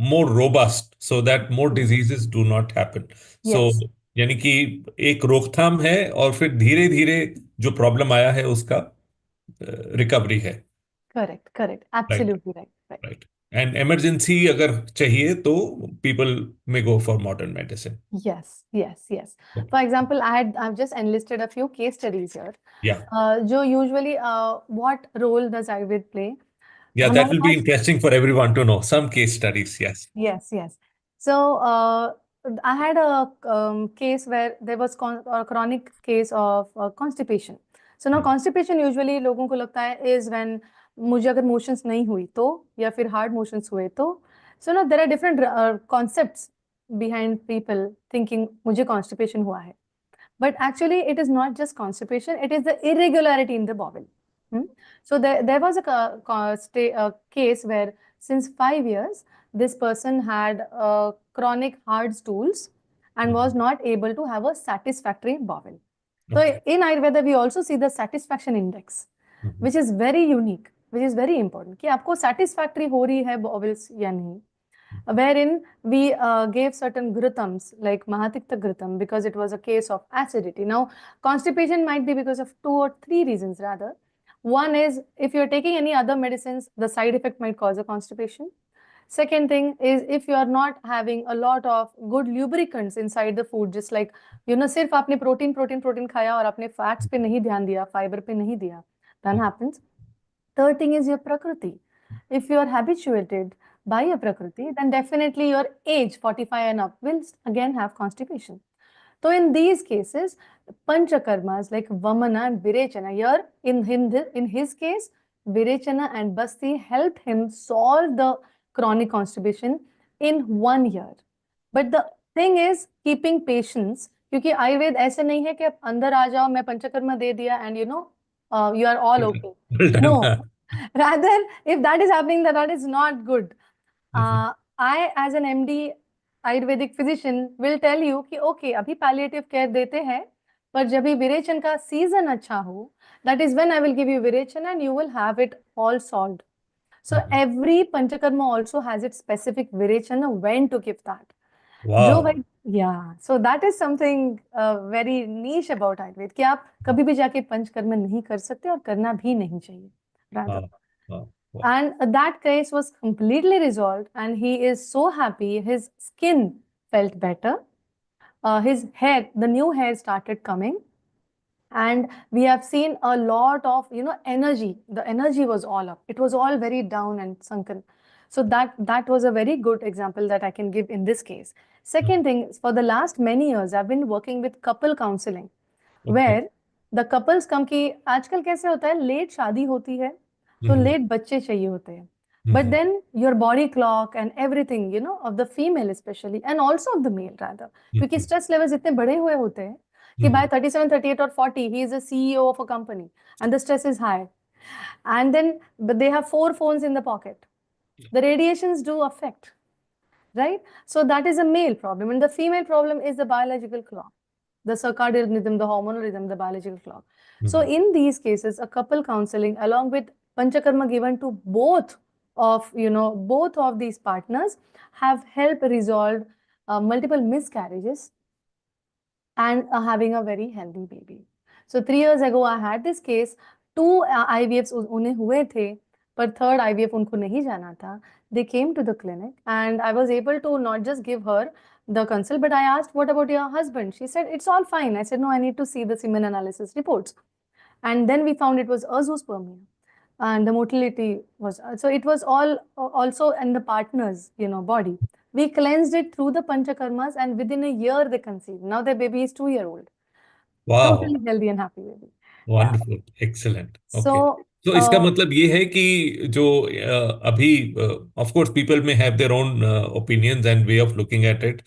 more robust so that more diseases do not happen. So yes, यानी कि एक रोकथाम है और फिर धीरे धीरे जो प्रॉब्लम आया है उसका रिकवरी है. correct, correct, right. absolutely right, right. Right. And emergency अगर चाहिए तो पीपल में go for modern medicine. Yes, yes, yes. For example, I've just enlisted a few case studies here. या जो usually what role does Ayurveda play? या that हमारे will be pass interesting for everyone to know some case studies. Yes. yes, yes. So I had a case where there was a chronic case of constipation. So now constipation usually लोगों को लगता है is when मुझे अगर motions नहीं हुई तो या फिर hard motions हुए तो. So now there are different concepts behind people thinking मुझे constipation हुआ है. But actually, it is not just constipation, it is the irregularity in the bowel. Hmm? So there was a case where since 5 years, this person had chronic hard stools and was not able to have a satisfactory bowel. So okay. in Ayurveda, we also see the satisfaction index, which is very unique, which is very important. कि आपको satisfactory हो रही है bowels या नहीं. Wherein we gave certain ghrutams like Mahatikta Ghrutam because it was a case of acidity. Now, constipation might be because of 2 or 3 reasons rather. One is if you're taking any other medicines, the side effect might cause a constipation. Second thing is if you are not having a lot of good lubricants inside the food, just like सिर्फ आपने protein खाया और आपने fats पे नहीं ध्यान दिया, fiber पे नहीं दिया, then happens. Third thing is your prakriti. If you are habituated by your prakriti, then definitely your age 45 and up will again have constipation. So in these cases, panchakarmas like Vamana and Virechana, here in his case, Virechana and Basti helped him solve the chronic constipation in 1 year. But the thing is keeping patience, क्योंकि आयुर्वेद ऐसे नहीं है कि आप अंदर आ जाओ मैं पंचकर्मा दे दिया and you are all okay. Well done. No, rather if that is happening, that is not good. I as an MD Ayurvedic physician will tell you कि ओके अभी पैलिएटिव केयर देते हैं, पर जब भी विरेचन का सीजन अच्छा हो, that is when I will give you virechan and you will have it all solved. So every panchakarma also has its specific virechana when to give that. जो Wow. भाई so that is something very niche about Ayurveda कि आप कभी भी जाके पंचकर्म नहीं कर सकते और करना भी नहीं चाहिए rather. Wow. Wow. Wow. And that case was completely resolved and he is so happy. His skin felt better. His hair, the new hair started coming. And we have seen a lot of energy. The energy was all up, it was all very down and sunken. So that was a very good example that I can give in this case. Second thing is, for the last many years I've been working with couple counseling, Okay. where the couples come कि आजकल कैसे होता है, late शादी होती है तो Mhm. Late बच्चे चाहिए होते हैं. But Mhm. then your body clock and everything, of the female especially, and also of the male rather, क्योंकि Mhm. stress levels इतने बढ़े हुए होते हैं कि by Mhm. 37, 38 or 40, he is a CEO of a company and the stress is high. And then, but they have 4 phones in the pocket. The radiations do affect, right? So that is a male problem. And the female problem is the biological clock, the circadian rhythm, the hormonal rhythm, the biological clock. So Mhm. in these cases, a couple counseling along with panchakarma given to both of these partners have helped resolve multiple miscarriages and having a very healthy baby. So 3 years ago, I had this case. Two IVFs उन्हें हुए थे, पर third IVF उनको नहीं जाना था. They came to the clinic, and I was able to not just give her the consult, but I asked, "What about your husband?" She said, "It's all fine." I said, "No, I need to see the semen analysis reports." And then we found it was azoospermia, and the motility was so it was all also in the partner's body. We cleansed it through the panchakarmas, and within a year they conceived. Now their baby is 2 year old, Wow. totally healthy and happy baby. Yeah. Wonderful, excellent. Okay. So तो इसका मतलब ये है कि जो अभी of course people में have their own opinions and way of looking at it,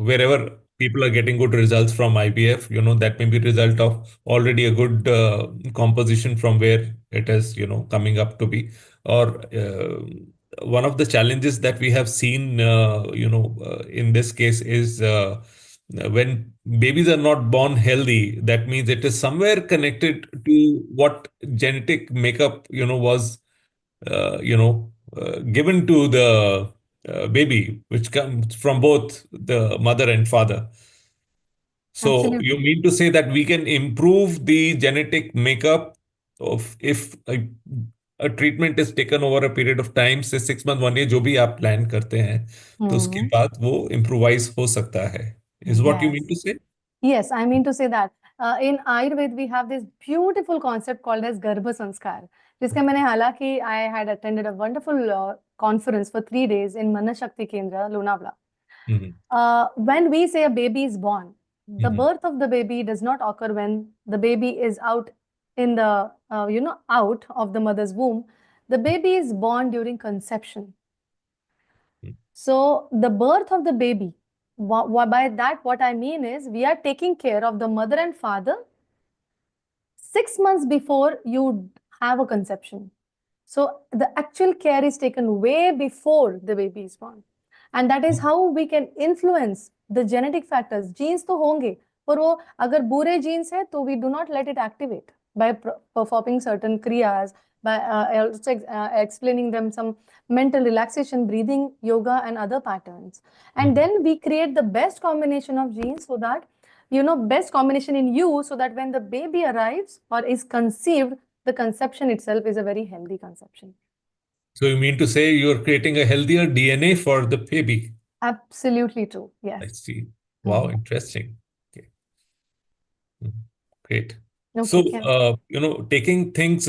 wherever people are getting good results from IVF, that may be result of already a good composition from where it is coming up to be. Or one of the challenges that we have seen in this case is when babies are not born healthy, that means it is somewhere connected to what genetic makeup was given to the baby, which comes from both the mother and father. So you absolutely. mean to say that we can improve the genetic makeup of if a treatment is taken over a period of time, say 6 month, 1 year, जो भी आप plan करते हैं, तो उसके Hmm. बाद वो improvise हो सकता है. Is what you mean Yes. to say? Yes, I mean to say that in Ayurveda we have this beautiful concept called as Garbha Sanskar, जिसका मैंने हालांकि I had attended a wonderful conference for 3 days in Manashakti Kendra, Lonavala. Mhm. When we say a baby is born, the Mhm. birth of the baby does not occur when the baby is out in the, out of the mother's womb. The baby is born during conception. So the birth of the baby, by that, what I mean is we are taking care of the mother and father 6 months before you have a conception. So the actual care is taken way before the baby is born. And that is how we can influence the genetic factors. Genes तो होंगे, पर वो अगर बुरे genes है तो we do not let it activate by performing certain kriyas, by also explaining them some mental relaxation, breathing, yoga, and other patterns. And then we create the best combination of genes so that, best combination in you, so that when the baby arrives or is conceived, the conception itself is a very healthy conception. So you mean to say you're creating a healthier DNA for the baby? Absolutely true. I Yes. see. Wow, Mhm. interesting. Okay. Mhm. Great. So, Okay, can. taking things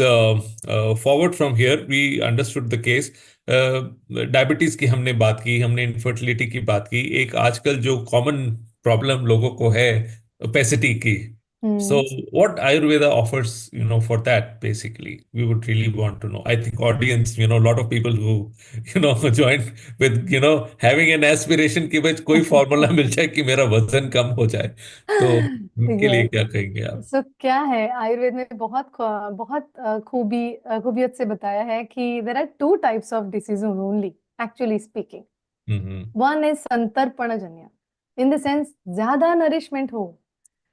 forward from here, we understood the case. Diabetes की हमने बात की, हमने infertility की बात की. एक आजकल जो कॉमन प्रॉब्लम लोगों को है, ओपेसिटी की. So, Hmm. what Ayurveda offers, for that, basically, we would really want to know. I think audience, a lot of people who, join with, having an aspiration कि भाई कोई फॉर्मूला मिल जाए कि मेरा वजन कम हो जाए. तो उनके लिए Yes. क्या कहेंगे आप? So क्या है, आयुर्वेद में बहुत बहुत खूबियत से बताया है कि there are 2 types of diseases only, actually speaking. Hmm. One is संतर्पणजन्य, in the sense ज्यादा नरिशमेंट हो,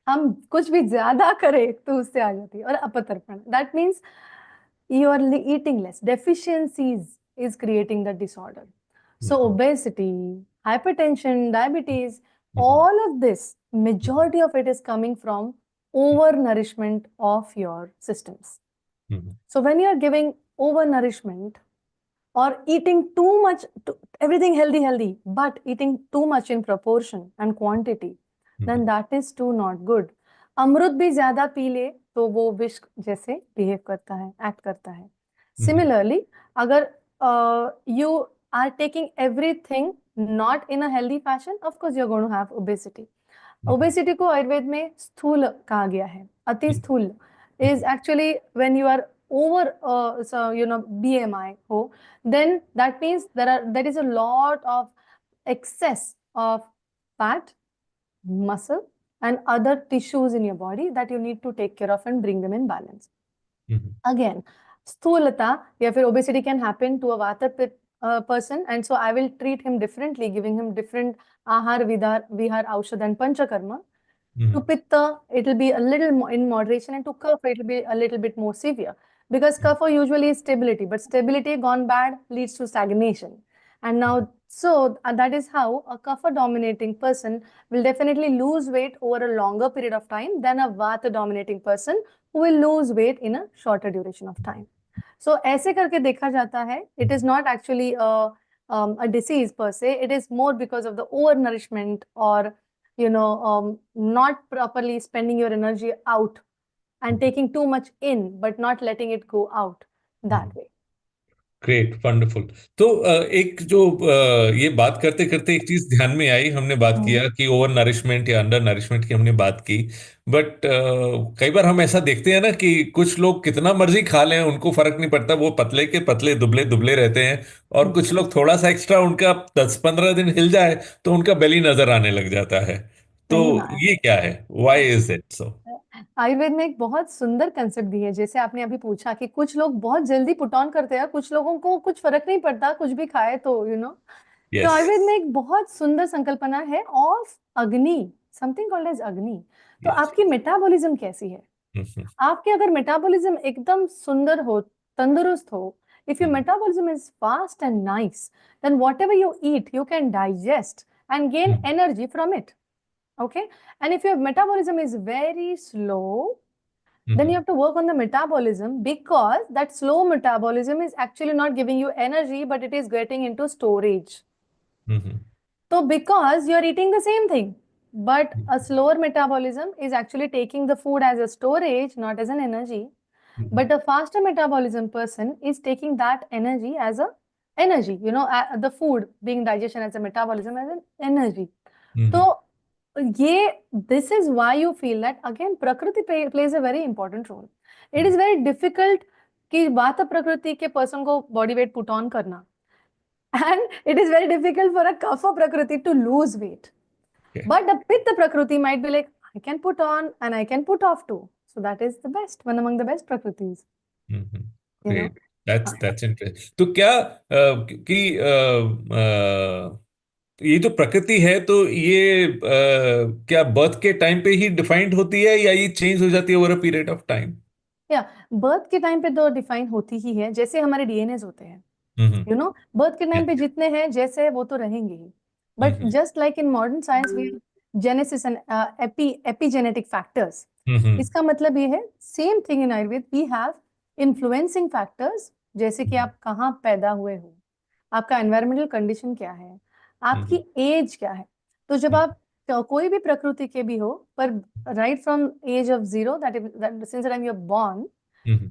हम कुछ भी ज्यादा करें तो उससे आ जाती है. और अपतर्पण, that means you are eating less. Deficiencies is creating the disorder. So hmm. obesity, hypertension, diabetes, hmm. all of this, majority of it is coming from overnourishment of your systems. Hmm. So when you are giving overnourishment or eating too much, everything healthy, but eating too much in proportion and quantity, then that is too not good. अमृत भी ज्यादा P ले तो वो विष जैसे behave करता है, एक्ट करता है। हम्म, सिमिलरली अगर you are taking everything not in a healthy fashion, of course you are going to have obesity. Obesity को आयुर्वेद में स्थूल कहा गया है, अति स्थूल is actually when you are over so you know BMI हो, then that means there is a lot of excess of fat, muscle and other tissues in your body that you need to take care of and bring them in balance. Again, स्थूलता या फिर obesity can happen to a vata person, and so I will treat him differently, giving him different ahar, vihar, aushad and panchakarma. To pitta, it will be a little more in moderation, and to kapha, it will be a little bit more severe. Because kapha usually is stability, but stability gone bad leads to stagnation. And now, so that is how a kapha dominating person will definitely lose weight over a longer period of time than a vata dominating person who will lose weight in a shorter duration of time. So ऐसे करके देखा जाता है, it is not actually a disease per se, it is more because of the overnourishment or not properly spending your energy out and taking too much in, but not letting it go out that way. Great, wonderful. तो एक जो ये बात करते करते एक चीज ध्यान में आई, हमने बात किया कि ओवर नरिशमेंट या अंडर नरिशमेंट की हमने बात की, बट कई बार हम ऐसा देखते हैं ना कि कुछ लोग कितना मर्जी खा लें उनको फर्क नहीं पड़ता, वो पतले के पतले दुबले दुबले रहते हैं, और कुछ लोग थोड़ा सा एक्स्ट्रा उनका 10-15 दिन हिल जाए तो उनका बेली नजर आने लग जाता है। तो सही बात ये क्या है, why is it so? Ayurveda में एक बहुत सुंदर कंसेप्ट दी है, जैसे आपने अभी पूछा कि कुछ लोग बहुत जल्दी पुट ऑन करते हैं, कुछ लोगों को कुछ फर्क नहीं पड़ता कुछ भी खाए तो तो यस, आयुर्वेद में एक बहुत सुंदर संकल्पना है ऑफ अग्नि, समथिंग कॉल्ड एज अग्नि। तो यस। आपकी मेटाबॉलिज्म कैसी है? आपके अगर मेटाबॉलिज्म एकदम सुंदर हो, तंदुरुस्त हो, if your metabolism is fast and nice, then whatever you eat you can digest and gain energy from it. Okay, and if your metabolism is very slow, then you have to work on the metabolism, because that slow metabolism is actually not giving you energy but it is getting into storage. So because you are eating the same thing, but a slower metabolism is actually taking the food as a storage, not as an energy. But a faster metabolism person is taking that energy as a energy, the food being digestion as a metabolism as an energy. So this is why you feel that again Prakriti plays a very important role. It is very difficult कि वाता प्रकृति के person को body weight put on करना, and it is very difficult for a kapha prakriti to lose weight. Okay. But the pitta prakriti might be like, I can put on and I can put off too. So that is the best, one among the best prakritis. Great. That's interesting. तो क्या कि ये जो प्रकृति है तो ये क्या बर्थ के टाइम पे ही डिफाइंड होती है या ये चेंज हो जाती है over a period of time? या बर्थ के टाइम पे तो डिफाइन होती ही है, जैसे हमारे डीएनएस होते हैं, बर्थ के टाइम पे जितने हैं जैसे वो तो रहेंगे ही, but just like in modern science we genesis and epigenetic factors. इसका मतलब ये है same thing in Ayurveda, we have influencing factors, जैसे कि आप कहाँ पैदा हुए हो, आपका एनवायरमेंटल कंडीशन क्या है, आपकी एज क्या है। तो जब आप कोई भी प्रकृति के भी हो, पर right from age of 0, that since the time you're born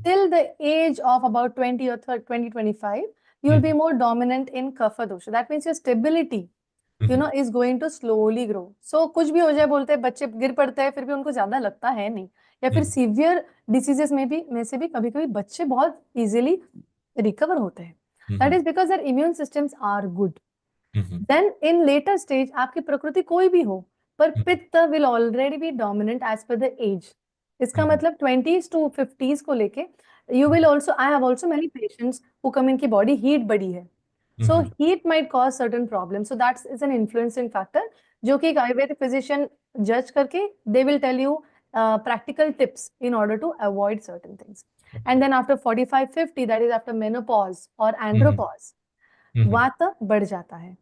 till the age of about 20 or 30, 20-25, you will be more dominant in kapha dosha. That means your stability is going to slowly grow. So कुछ भी हो जाए, बोलते हैं बच्चे गिर पड़ते हैं फिर भी उनको ज्यादा लगता है नहीं, या फिर सीवियर डिसीजेस में से भी कभी कभी बच्चे बहुत इजीली रिकवर होते हैं। That is because their immune systems are good. Then in later stage आपकी प्रकृति कोई भी हो, पर पित्त will already be dominant as per the age. इसका मतलब 20s to 50s को लेके you will also, I have also many patients who come इनकी body heat बढ़ी है, so heat might cause certain problems, so that is an influencing factor जो कि एक आयुर्वेदिक physician judge करके they will tell you practical tips in order to avoid certain things. And then after 45-50, that is after menopause or andropause, वात बढ़ जाता है।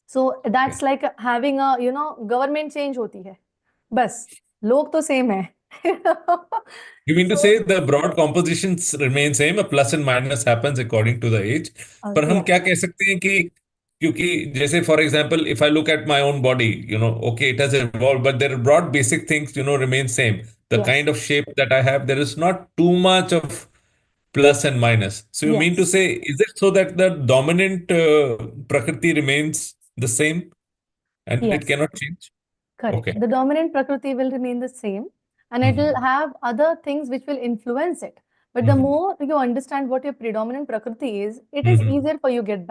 So that's like having a government change होती है, बस लोग तो सेम है। You mean to say the broad compositions remain same, a plus and minus happens according to the age. पर हम क्या कह सकते हैं कि क्योंकि जैसे for example if I look at my own body, okay it has evolve, but there broad basic things remain same. The Yes. Kind of shape that I have, there is not too much of plus and minus. So you mean to Yes. say, is it so that the dominant Prakriti remains the same and it Yes. cannot change? Correct. Okay. The dominant Prakriti will remain the same, and it will Mhm. have other things which will influence it. But the Mhm. more you understand what your predominant Prakriti is, it is Mhm. easier for you get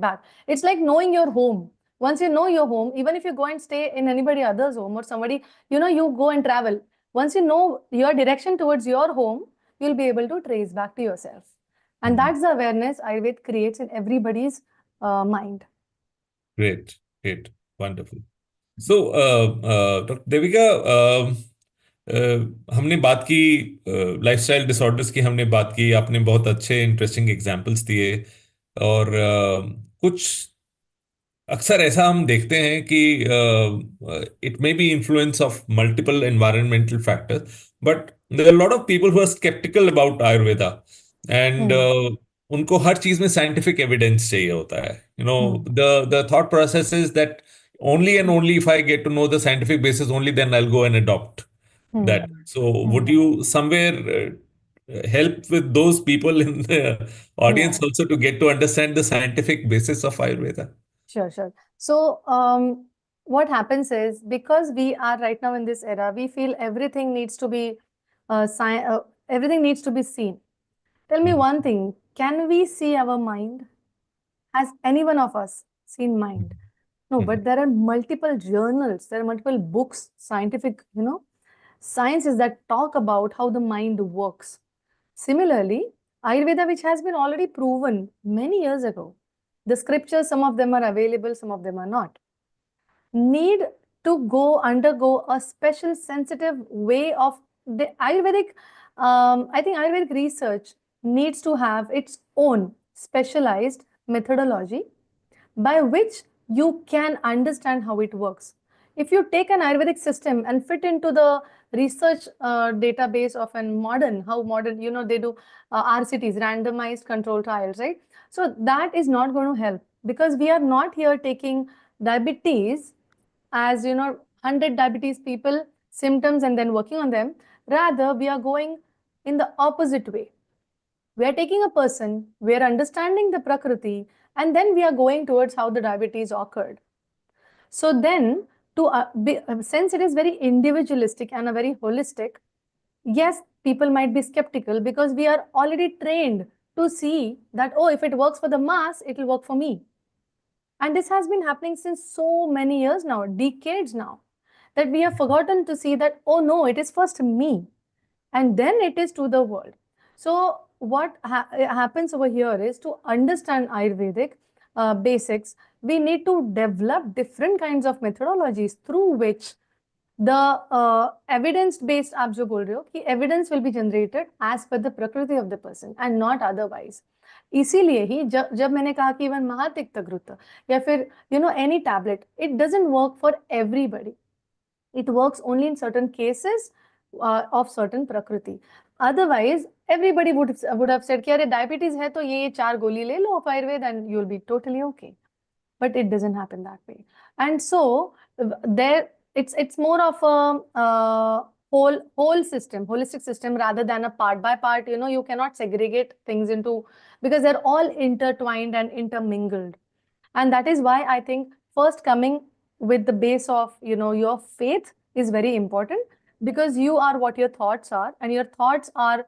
back. It's like knowing your home. Once you know your home, even if you go and stay in anybody else's home or somebody, you go and travel. Once you know your direction towards your home, you'll be able to trace back to yourself. And Mhm. that's the awareness Ayurveda creates in everybody's mind. Great, great, wonderful. So, Dr. Devika, हमने बात की lifestyle disorders की, हमने बात की, आपने बहुत अच्छे इंटरेस्टिंग एग्जांपल्स दिए. और कुछ अक्सर ऐसा हम देखते हैं कि it may be influence of multiple environmental factors, but there are lot of people who are skeptical about Ayurveda. And Hmm. उनको हर चीज में साइंटिफिक एविडेंस चाहिए होता है. Hmm. The thought process is that only and only if I get to know the scientific basis, only then I'll go and adopt that. Hmm. So would Hmm. you somewhere help with those people in the Yeah. audience also to get to understand the scientific basis of Ayurveda? Sure, sure. So, what happens is because we are right now in this era, we feel everything needs to be everything needs to be seen. Tell me Mhm. one thing, can we see our mind? Has any one of us seen mind? No, Mhm. but there are multiple journals, there are multiple books, scientific, sciences that talk about how the mind works. Similarly, Ayurveda, which has been already proven many years ago, the scriptures, some of them are available, some of them are not, need to go undergo a special sensitive way of the Ayurvedic. I think Ayurvedic research needs to have its own specialized methodology by which you can understand how it works. If you take an Ayurvedic system and fit into the research database of a modern, how modern, they do RCTs, randomized control trials, right? So that is not going to help because we are not here taking diabetes as, 100 diabetes people, symptoms, and then working on them. Rather, we are going in the opposite way. We are taking a person, we are understanding the Prakriti, and then we are going towards how the diabetes occurred. So then, since it is very individualistic and a very holistic, yes, people might be skeptical because we are already trained to see that, oh, if it works for the mass, it will work for me. And this has been happening since so many years now, decades now, that we have forgotten to see that, oh no, it is first me and then it is to the world. So what happens over here is to understand Ayurvedic basics, we need to develop different kinds of methodologies through which the evidence based, आप जो बोल रहे हो कि evidence will be generated as per the prakriti of the person and not otherwise. इसीलिए ही जब मैंने कहा कि इवन महातिक्तघृत या फिर any tablet, it doesn't work for everybody. It works only in certain cases of certain prakriti. Otherwise, everybody would have said कि अरे diabetes है तो ये 4 गोली ले लो of Ayurveda and you'll be totally okay. But it doesn't happen that way. And so there, it's more of a whole system, holistic system rather than a part by part. You cannot segregate things into because they're all intertwined and intermingled. And that is why I think first coming with the base of your faith is very important because you are what your thoughts are and your thoughts are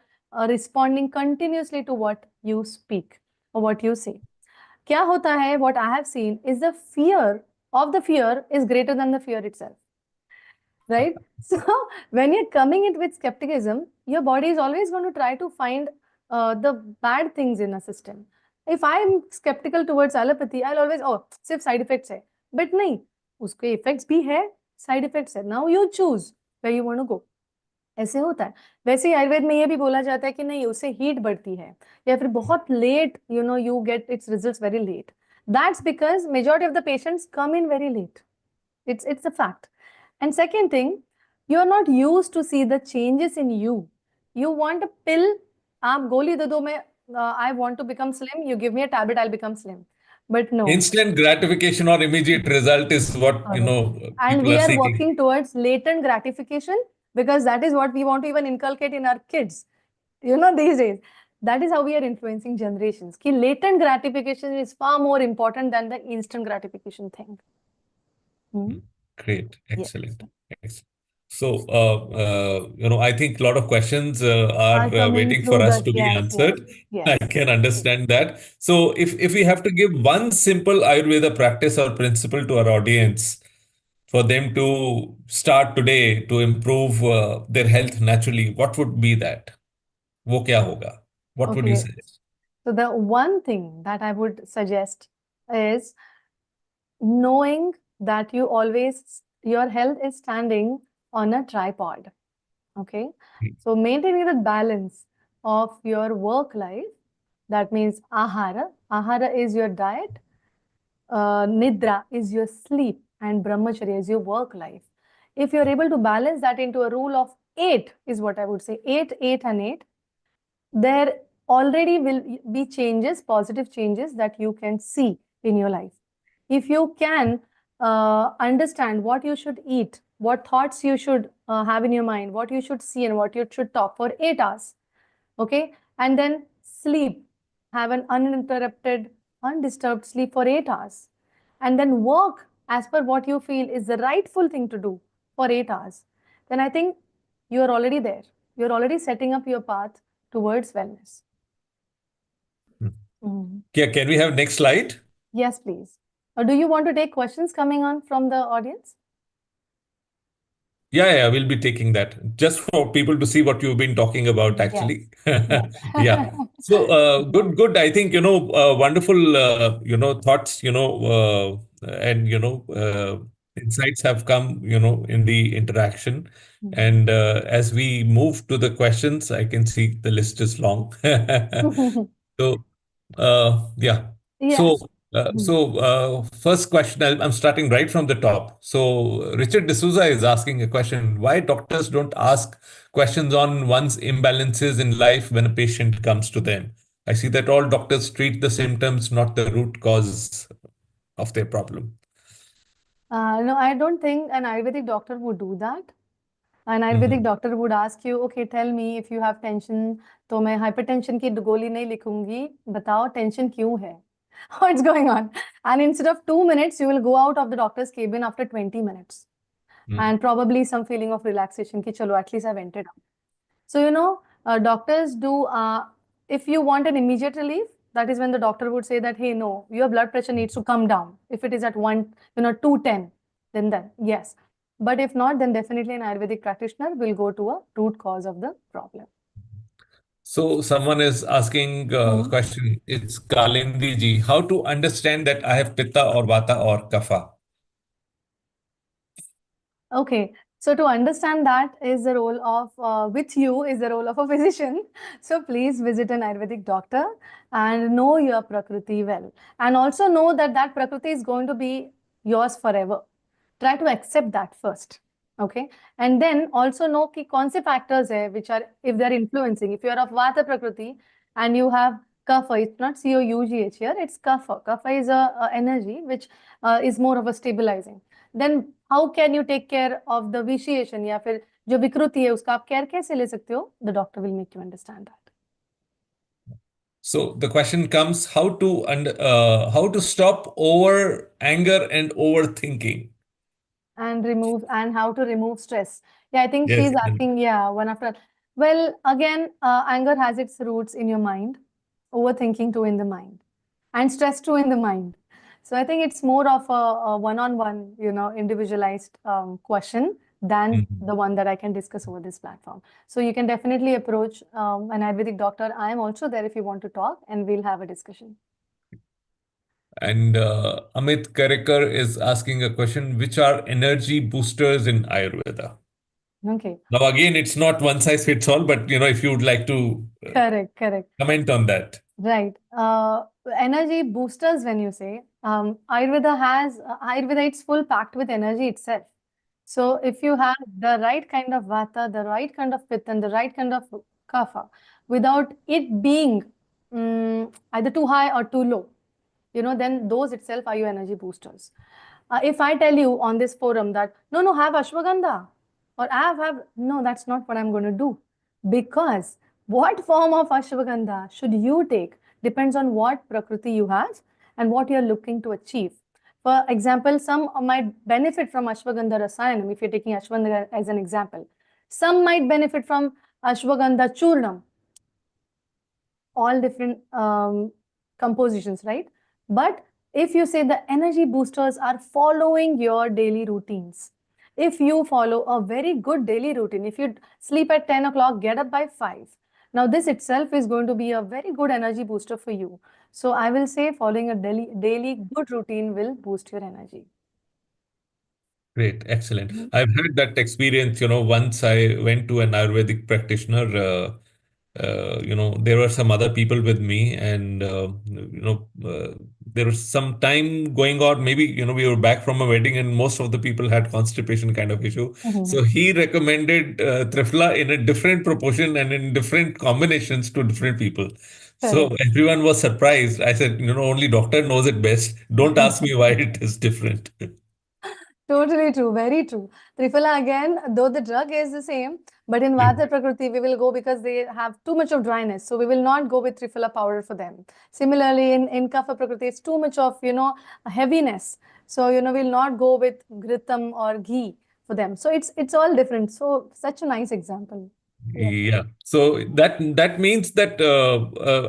responding continuously to what you speak or what you say. क्या होता है, what I have seen is the fear of the fear is greater than the fear itself, right? So when you're coming in with skepticism, your body is always going to try to find the bad things in a system. If I'm skeptical towards allopathy, I'll always, oh, सिर्फ side effects है, but नहीं, उसके effects भी है, side effects है. Now you choose where you want to go. ऐसे होता है. वैसे ही आयुर्वेद में ये भी बोला जाता है कि नहीं, उससे हीट बढ़ती है या फिर बहुत late you get its results very late. That's because majority of the patients come in very late. it's a fact. And second thing, you are not used to see the changes in you. You want a pill, आप गोली दे दो, मैं I want to become slim, you give me a tablet, I'll become slim. But no. Instant gratification or immediate result is what, Correct. And people we are are seeking. working towards latent gratification because that is what we want to even inculcate in our kids. These days, that is how we are influencing generations. Ki latent gratification is far more important than the instant gratification thing. Great. Yes. Excellent. Excellent. So, I think a lot of questions Are are coming waiting for through us the to be yes, answered. I yes. can understand that. So, if we have to give one simple Ayurveda practice or principle to our audience for them to start today to improve their health naturally, what would be that? वो क्या होगा? What would you Okay. suggest? So the one thing that I would suggest is knowing that your health is standing on a tripod. Okay. So maintaining the balance of your work life, that means ahara. Ahara is your diet, nidra is your sleep, and brahmacharya is your work life. If you're able to balance that into a rule of 8, is what I would say, 8, 8, and 8, there already will be changes, positive changes that you can see in your life. If you can understand what you should eat, what thoughts you should have in your mind, what you should see, and what you should talk for 8 hours, okay, and then sleep, have an uninterrupted, undisturbed sleep for 8 hours, and then work as per what you feel is the rightful thing to do for 8 hours, then I think you are already there. You're already setting up your path towards wellness. Can we have next slide? Yes, please. Or do you want to take questions coming on from the audience? Yeah, we'll be taking that just for people to see what you've been talking about, actually. Yes. Yeah. So, good. I think, wonderful, thoughts, and, insights have come, in the interaction. And as we move to the questions, I can see the list is long. So, yeah. Yes. So, first question, I'm starting right from the top. So, Richard D'Souza is asking a question: why doctors don't ask questions on one's imbalances in life when a patient comes to them? I see that all doctors treat the symptoms, not the root cause of their problem. No, I don't think an Ayurvedic doctor would do that. An Ayurvedic Mhm. doctor would ask you, okay, tell me if you have tension, तो मैं hypertension की गोली नहीं लिखूंगी, बताओ tension क्यों है? What's going on? And instead of 2 minutes, you will go out of the doctor's cabin after 20 minutes. And probably some feeling of relaxation ki chalo, at least I vented out. So, doctors do, if you want an immediate relief, that is when the doctor would say that, hey, no, your blood pressure needs to come down. If it is at 210, then yes. But if not, then definitely an Ayurvedic practitioner will go to a root cause of the problem. So, someone is asking a question. It's Kalindi ji. How to understand that I have pitta or vata or kapha? Okay, so to understand that is the role of, with you is the role of a physician. So please visit an Ayurvedic doctor and know your Prakriti well. And also know that that Prakriti is going to be yours forever. Try to accept that first. Okay. And then also know ki kaun se factors hai which are, if they're influencing. If you're of Vata Prakriti and you have Kapha, it's not COUGH here, it's Kapha. Kapha is a energy which is more of a stabilizing. Then how can you take care of the vitiation या फिर जो विकृति है उसका आप care कैसे ले सकते हो? The doctor will make you understand that. So the question comes: how to stop over anger and overthinking? And how to remove stress. Yeah, I think Yes. she's asking, yeah, one after. Well, again, anger has its roots in your mind, overthinking too in the mind, and stress too in the mind. So I think it's more of a one-on-one, individualized question than the one that I can discuss over this platform. So you can definitely approach an Ayurvedic doctor. I am also there if you want to talk, and we'll have a discussion. And Amit Karekar is asking a question: which are energy boosters in Ayurveda? Okay. Now, again, it's not one size fits all, but if you would like to Correct. comment on that. Right. Energy boosters, when you say, Ayurveda, it's full packed with energy itself. So if you have the right kind of vata, the right kind of pitta, and the right kind of kapha, without it being either too high or too low, then those itself are your energy boosters. If I tell you on this forum that, no, have ashwagandha, or no, that's not what I'm going to do. Because what form of ashwagandha should you take depends on what prakriti you have and what you're looking to achieve. For example, some might benefit from ashwagandha rasayanam, if you're taking ashwagandha as an example. Some might benefit from ashwagandha churnam, all different compositions, right? But if you say the energy boosters are following your daily routines, if you follow a very good daily routine, if you sleep at 10 o'clock, get up by 5, now this itself is going to be a very good energy booster for you. So I will say following a daily good routine will boost your energy. Great, excellent. Mhm. I've had that experience, once I went to an Ayurvedic practitioner. There were some other people with me, and there was some time going on. Maybe, we were back from a wedding, and most of the people had constipation kind of issue. So he recommended Triphala in a different proportion and in different combinations to different people. So Correct. everyone was surprised. I said, only doctor knows it best. Don't ask me why it is different. Totally true, very true. Triphala again, though the drug is the same, but in Vata Prakriti, we will go because they have too much of dryness. So we will not go with Triphala powder for them. Similarly, in Kapha Prakriti, it's too much of, heaviness. So, we'll not go with Ghritam or ghee for them. So it's all different. So such a nice example. Yeah. Yeah. So that means that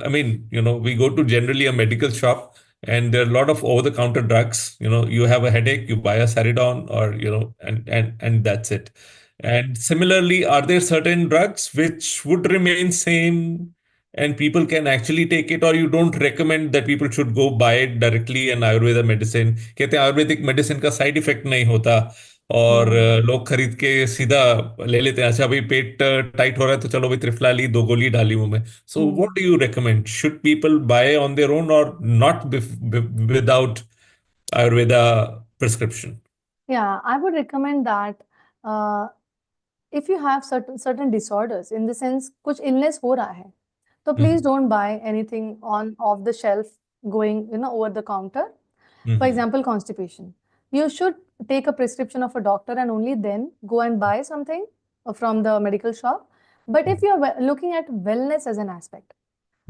I mean, we go to generally a medical shop, and there are a lot of over-the-counter drugs. You have a headache, you buy a Saridon, or and that's it. And similarly, are there certain drugs which would remain same and people can actually take it, or you don't recommend that people should go buy it directly in Ayurveda medicine? कहते हैं Ayurvedic medicine का side effect नहीं होता, और Hmm. लोग खरीद के सीधा ले लेते हैं। अच्छा भाई, पेट टाइट हो रहा है तो चलो भाई त्रिफला ली, 2 गोली डाली मुंह में। So what Hmm. Do you recommend? Should people buy on their own और not without Ayurveda prescription? Yeah, I would recommend that uh, if you have certain disorders, in the sense कुछ illness हो रहा है, so please don't buy anything on off the shelf going, over the counter. For example, constipation. You should take a prescription of a doctor and only then go and buy something from the medical shop. But if you're looking at wellness as an aspect,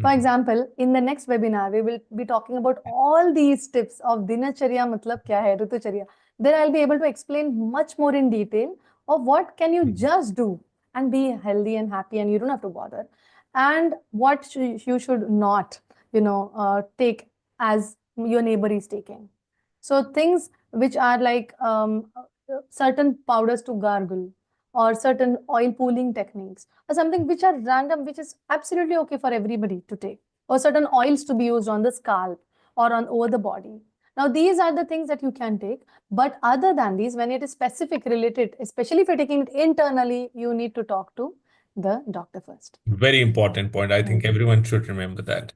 for example, in the next webinar, we will be talking about all these tips of Dinacharya matlab kya hai, Ritucharya. Then I'll be able to explain much more in detail of what can you just do and be healthy and happy and you don't have to bother. And what you should not, take as your neighbor is taking. So things which are like certain powders to gargle or certain oil pooling techniques or something which are random, which is absolutely okay for everybody to take, or certain oils to be used on the scalp or on over the body. Now, these are the things that you can take. But other than these, when it is specific related, especially if you're taking it internally, you need to talk to the doctor first. Very important point. I think everyone should remember that.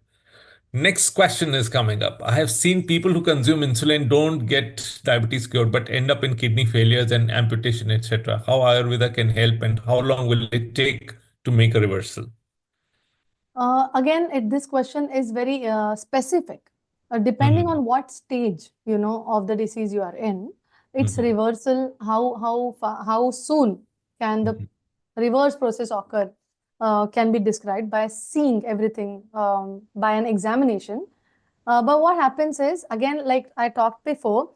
Next question is coming up. I have seen people who consume insulin don't get diabetes cured but end up in kidney failures and amputation, etc. How Ayurveda can help, and how long will it take to make a reversal? Again, this question is very specific. Depending on what stage, of the disease you are in, its reversal, how soon can the reverse process occur, can be described by seeing everything by an examination. But what happens is, again, like I talked before,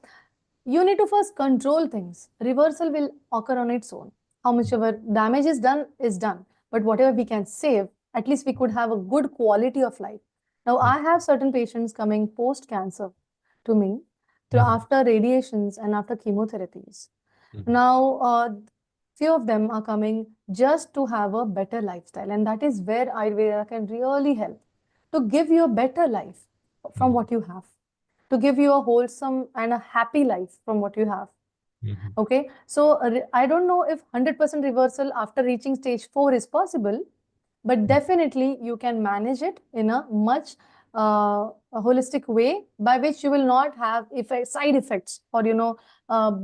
you need to first control things. Reversal will occur on its own. How much ever damage is done. But whatever we can save, at least we could have a good quality of life. Now, I have certain patients coming post-cancer to me after radiations and after chemotherapies. Now, few of them are coming just to have a better lifestyle, and that is where Ayurveda can really help to give you a better life from what you have, to give you a wholesome and a happy life from what you have. Okay, so I don't know if 100% reversal after reaching stage 4 is possible, but definitely you can manage it in a much a holistic way by which you will not have side effects or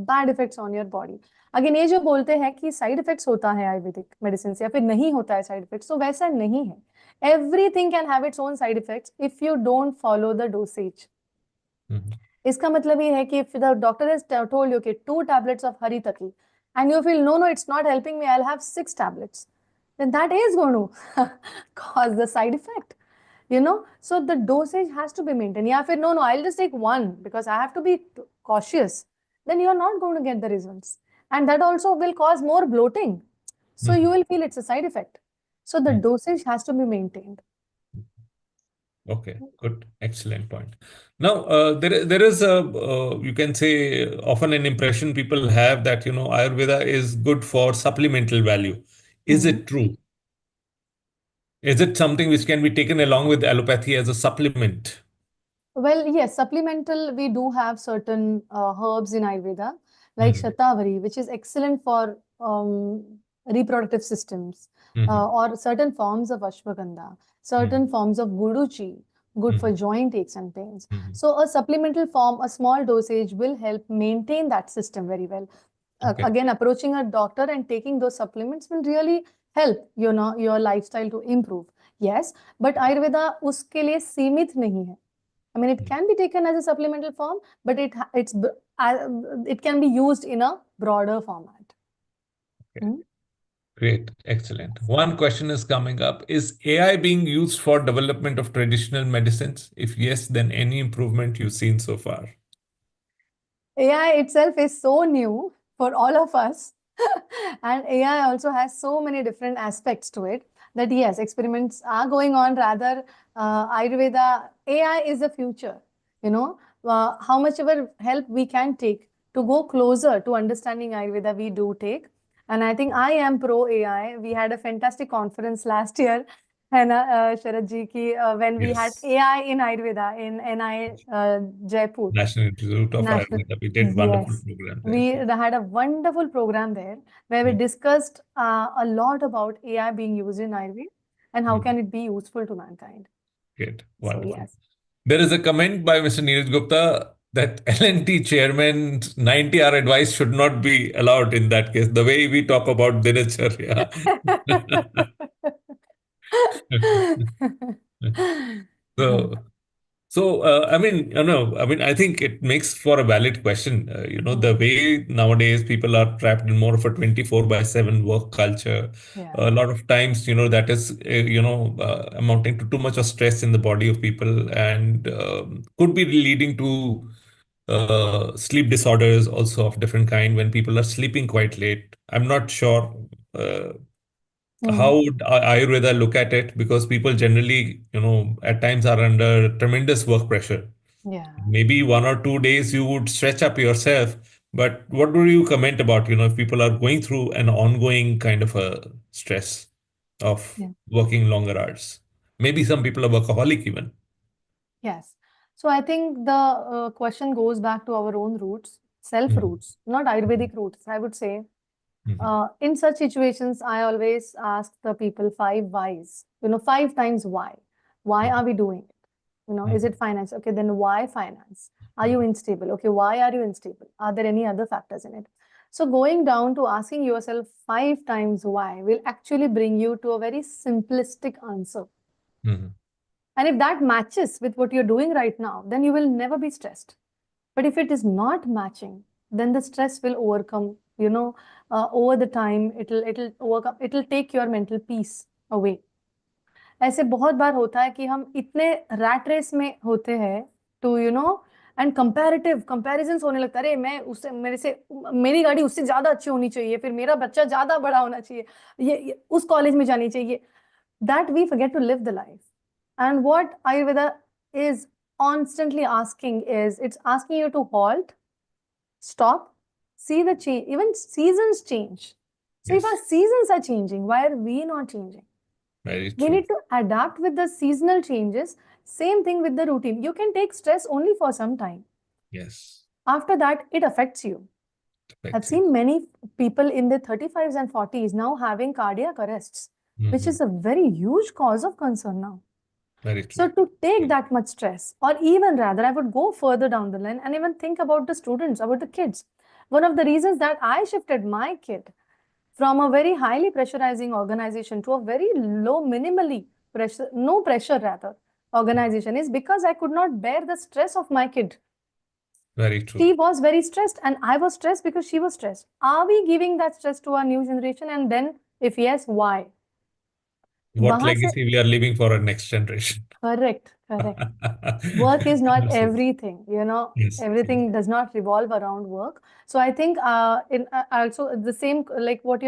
bad effects on your body. Again ये जो बोलते हैं कि side effects होता है Ayurvedic medicine से या फिर नहीं होता है साइड इफेक्ट्स, तो वैसा नहीं है. Everything can have its own side effects if you don't follow the dosage. Mhm. इसका मतलब ये है कि if the doctor has told you okay 2 tablets of hari taki and you feel no it's not helping me, I'll have 6 tablets, then that is going to cause the side effect, so the dosage has to be maintained. Yeah, फिर no I'll just take one because I have to be cautious, then you're not going to get the results, and that also will cause more bloating, so you Mhm. will feel it's a side effect. So the Mhm. dosage has to be maintained. Okay, good, excellent point. Now, there is a you can say often an impression people have that Ayurveda is good for supplemental value. Is Hmm. it true? Is it something which can be taken along with allopathy as a supplement? Well, yes, supplemental, we do have certain herbs in Ayurveda, like Mhm. Shatavari, which is excellent for reproductive systems, Mhm. or certain forms of Ashwagandha, Mhm. certain forms of Guduchi, good for Mhm. joint aches and pains. Mhm. So, a supplemental form, a small dosage will help maintain that system very well. Okay. Again, approaching a doctor and taking those supplements will really help, your lifestyle to improve. Yes, but Ayurveda उसके लिए सीमित नहीं है. I mean, it Mhm. can be taken as a supplemental form, but it can be used in a broader format. Okay. Hmm? Great, excellent. One question is coming up. Is AI being used for development of traditional medicines? If yes, then any improvement you've seen so far? AI itself is so new for all of us, and AI also has so many different aspects to it that yes, experiments are going on. Rather, Ayurveda, AI is the future. How much ever help we can take to go closer to understanding Ayurveda, we do take. And I think I am pro AI. We had a fantastic conference last year, है ना, Sharad ji ki, when we had Yes. AI in Ayurveda in NI Jaipur. National Institute of National. Ayurveda. We did wonderful Yes. program there. We had a wonderful program there where we Yeah. discussed a lot about AI being used in Ayurveda and how Mhm. can it be useful to mankind. Great. So Wonderful. yes. There is a comment by Mr. Neeraj Gupta that L&T chairman's 90-hour advice should not be allowed in that case. The way we talk about Dinacharya. So, I mean, I think it makes for a valid question. The Mm. way nowadays people are trapped in more of a 24/7 work culture. Yeah. A lot of times, that is, amounting to too much of stress in the body of people and could be leading to sleep disorders also of different kind when people are sleeping quite late. I'm not sure. How Mm. would Ayurveda look at it? Because people generally, at times are under tremendous work pressure. Yeah. Maybe 1 or 2 days you would stretch up yourself, but what do you comment about, if people are going through an ongoing kind of a stress of Yeah. working longer hours? Maybe some people are workaholic even. Yes. So I think the question goes back to our own roots, self Mhm. roots, not Ayurvedic roots, I would say. Mhm. In such situations, I always ask the people 5 whys, 5 times why. Why Mhm. are we doing it? Is Mhm. it finance? Okay, then why finance? Are you unstable? Okay, why are you unstable? Are there any other factors in it? So going down to asking yourself 5 times why will actually bring you to a very simplistic answer. Mhm. And if that matches with what you're doing right now, then you will never be stressed. But if it is not matching, then the stress will overcome, over the time, it'll overcome, it'll take your mental peace away. ऐसे बहुत बार होता है कि हम इतने rat race में होते हैं टू एंड कंपैरेटिव कंपैरिजंस होने लगता है, अरे मैं उससे मेरे से मेरी गाड़ी उससे ज्यादा अच्छी होनी चाहिए, फिर मेरा बच्चा ज्यादा बड़ा होना चाहिए, ये उस कॉलेज में जानी चाहिए, that we forget to live the life. And what Ayurveda is constantly asking is it's asking you to halt, stop, see the change. Even seasons change. So if our Yes, seasons are changing, why are we not changing? very We true. need to adapt with the seasonal changes. Same thing with the routine. You can take stress only for some time. Yes, After that, it affects you. I've effective. seen many people in their 35s and 40s now having cardiac arrests, which Mhm. is a very huge cause of concern now. Very So true. to take that much stress, or even rather, I would go further down the line and even think about the students, about the kids. One of the reasons that I shifted my kid from a very highly pressurizing organization to a very low, minimally pressure, no pressure rather, organization is because I could not bear the stress of my kid Very true. She was very stressed and I was stressed because she was stressed. Are we giving that stress to our new generation? And then, if yes, why? What वहां से legacy we are leaving for our next generation? correct, correct. Work is not Absolutely. everything, Yes, yes. everything does not revolve around work. So I think in also the same like what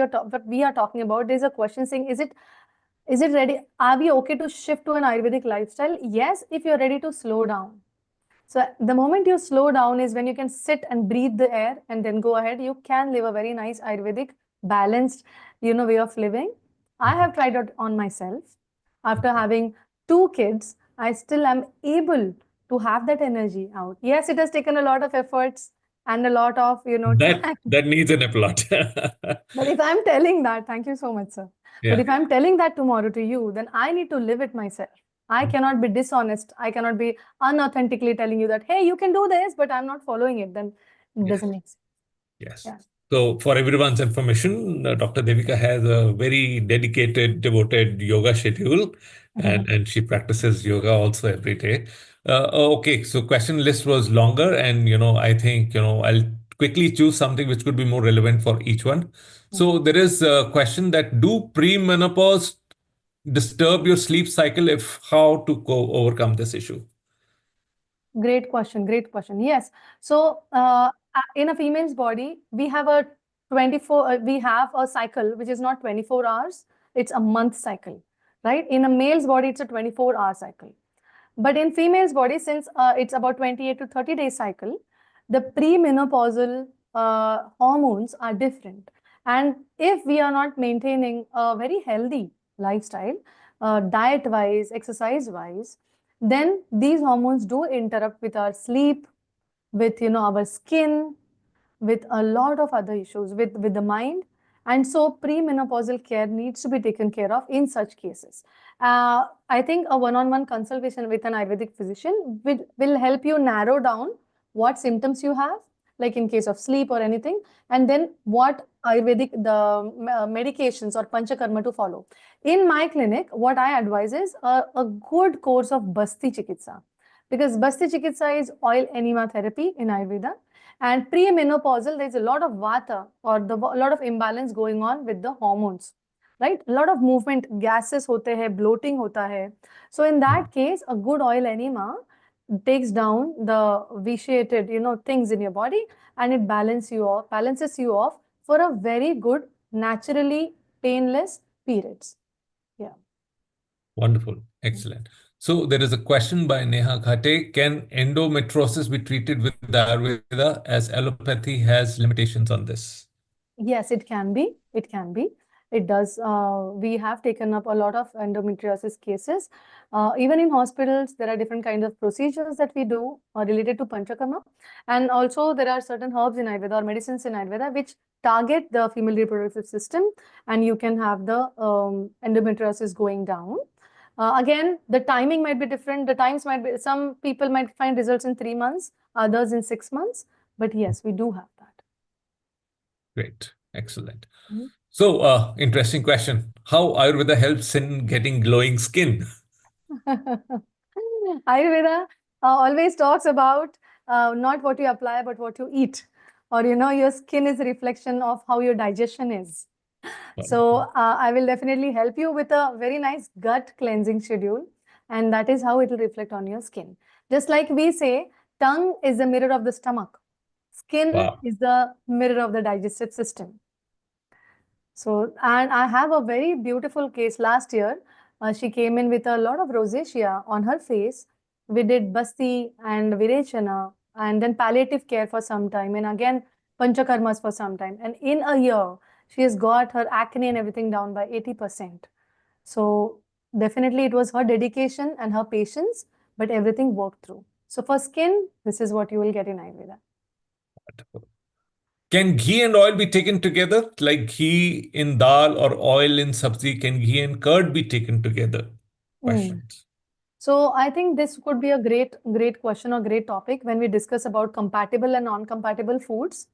we are talking about, there's a question saying, is it ready? Are we okay to shift to an Ayurvedic lifestyle? Yes, if you're ready to slow down. So the moment you slow down is when you can sit and breathe the air and then go ahead. You can live a very nice Ayurvedic, balanced, way of living. I have tried it on myself. After having two kids, I still am able to have that energy out. Yes, it has taken a lot of efforts and a lot of, time. That needs an applaud. But if I'm telling that, thank you so much, sir. But Yeah. if I'm telling that tomorrow to you, then I need to live it myself. I cannot be dishonest. I cannot be unauthentically telling you that, hey, you can do this, but I'm not following it. Then it doesn't make sense. Yes. Yeah. So, for everyone's information, Dr. Devika has a very dedicated, devoted yoga schedule, and she practices yoga also every day. Okay, so question list was longer, and I think I'll quickly choose something which could be more relevant for each one. So, there is a question that do pre-menopause disturb your sleep cycle? If how to overcome this issue? Great question. Great question. Yes. So, in a female's body, we have a 24, we have a cycle which is not 24 hours, it's a month cycle, right? In a male's body, it's a 24-hour cycle. But in female's body, since it's about 28 to 30 day cycle, the premenopausal hormones are different. And if we are not maintaining a very healthy lifestyle, diet-wise, exercise-wise, then these hormones do interrupt with our sleep, with our skin, with a lot of other issues, with the mind. And so premenopausal care needs to be taken care of in such cases. I think a one-on-one consultation with an Ayurvedic physician will help you narrow down what symptoms you have, like in case of sleep or anything, and then what Ayurvedic, the medications or panchakarma to follow. In my clinic, what I advise is a good course of Basti Chikitsa, because Basti Chikitsa is oil enema therapy in Ayurveda. And pre-menopausal, there's a lot of vata or a lot of imbalance going on with the hormones, right? A lot of movement, gases hote hai, bloating hota hai. So in that case, a good oil enema takes down the vitiated, things in your body, and it balances you off for a very good, naturally painless periods. Yeah. Wonderful. Excellent. So there is a question by Neha Khate. Can endometriosis be treated with Ayurveda, as allopathy has limitations on this? Yes, it can be. It can be. It does. We have taken up a lot of endometriosis cases. Even in hospitals, there are different kinds of procedures that we do related to panchakarma. And also, there are certain herbs in Ayurveda or medicines in Ayurveda which target the female reproductive system, and you can have the endometriosis going down. Again, the timing might be different. The times might be, some people might find results in 3 months, others in 6 months. But yes, we do have that. Great. Excellent. So, interesting question. How Ayurveda helps in getting glowing skin? Ayurveda always talks about not what you apply, but what you eat. Or, your skin is a reflection of how your digestion is. So I will definitely help you with a very nice gut cleansing schedule. And that is how it will reflect on your skin. Just like we say, tongue is the mirror of the stomach. Skin Wow. is the mirror of the digestive system. So, and I have a very beautiful case last year. She came in with a lot of rosacea on her face. We did Basti and Virechana and then palliative care for some time, and again Panchakarmas for some time. And in a year, she has got her acne and everything down by 80%. So definitely it was her dedication and her patience, but everything worked through. So for skin, this is what you will get in Ayurveda. Wonderful. Can ghee and oil be taken together? Like ghee in dal or oil in sabzi? Can ghee and curd be taken together? Questions. So I think this could be a great question or great topic when we discuss about compatible and non-compatible foods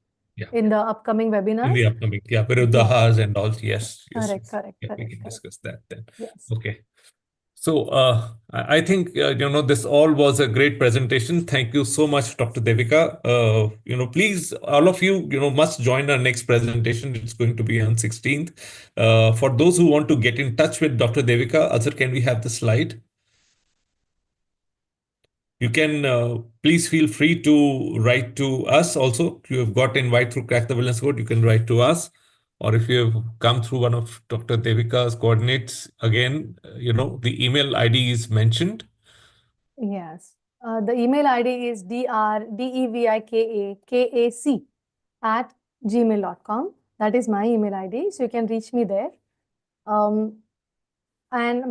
in the upcoming webinars. In the upcoming, Viruddhas and all. Yes, yes. Correct. Yeah, we can discuss that then. Yes. Okay. So I think this all was a great presentation. Thank you so much, Dr. Devika. Please, all of you, must join our next presentation. It's going to be on 16th. For those who want to get in touch with Dr. Devika, Azhar, can we have the slide? You can please feel free to write to us also. If you have got invite through Crack the Wellness Code, you can write to us. Or if you have come through one of Dr. Devika's coordinates, again, the email ID is mentioned. Yes. The email ID is drdevikac@gmail.com. That is my email ID. So you can reach me there. And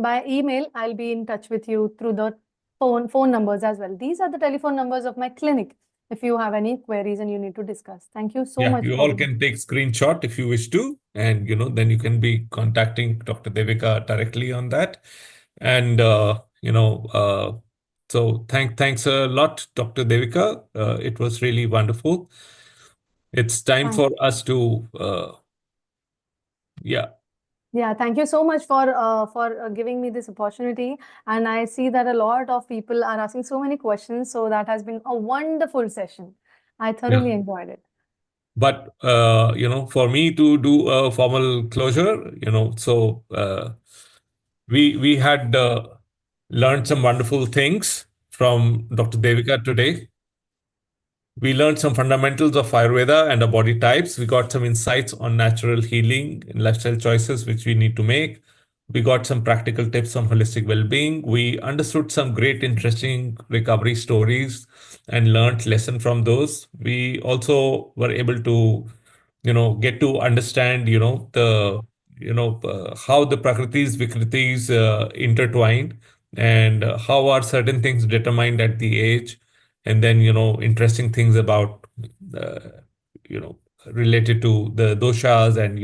by email, I'll be in touch with you through the phone numbers as well. These are the telephone numbers of my clinic if you have any queries and you need to discuss. Thank you so much You for all can take screenshot if you wish to, and then you can be contacting Dr. Devika directly on that. And so thanks a lot, Dr. Devika. It was really wonderful. It's time Thank- for us to Yeah, thank you so much for giving me this opportunity. And I see that a lot of people are asking so many questions. So that has been a wonderful session. I thoroughly enjoyed it. But for me to do a formal closure, so we had learned some wonderful things from Dr. Devika today. We learned some fundamentals of Ayurveda and our body types. We got some insights on natural healing and lifestyle choices which we need to make. We got some practical tips on holistic well-being. We understood some great, interesting recovery stories and learned lesson from those. We also were able to, get to understand, how the Prakritis, Vikritis intertwined, and how are certain things determined at the age, and then interesting things about uh, you know related to the doshas and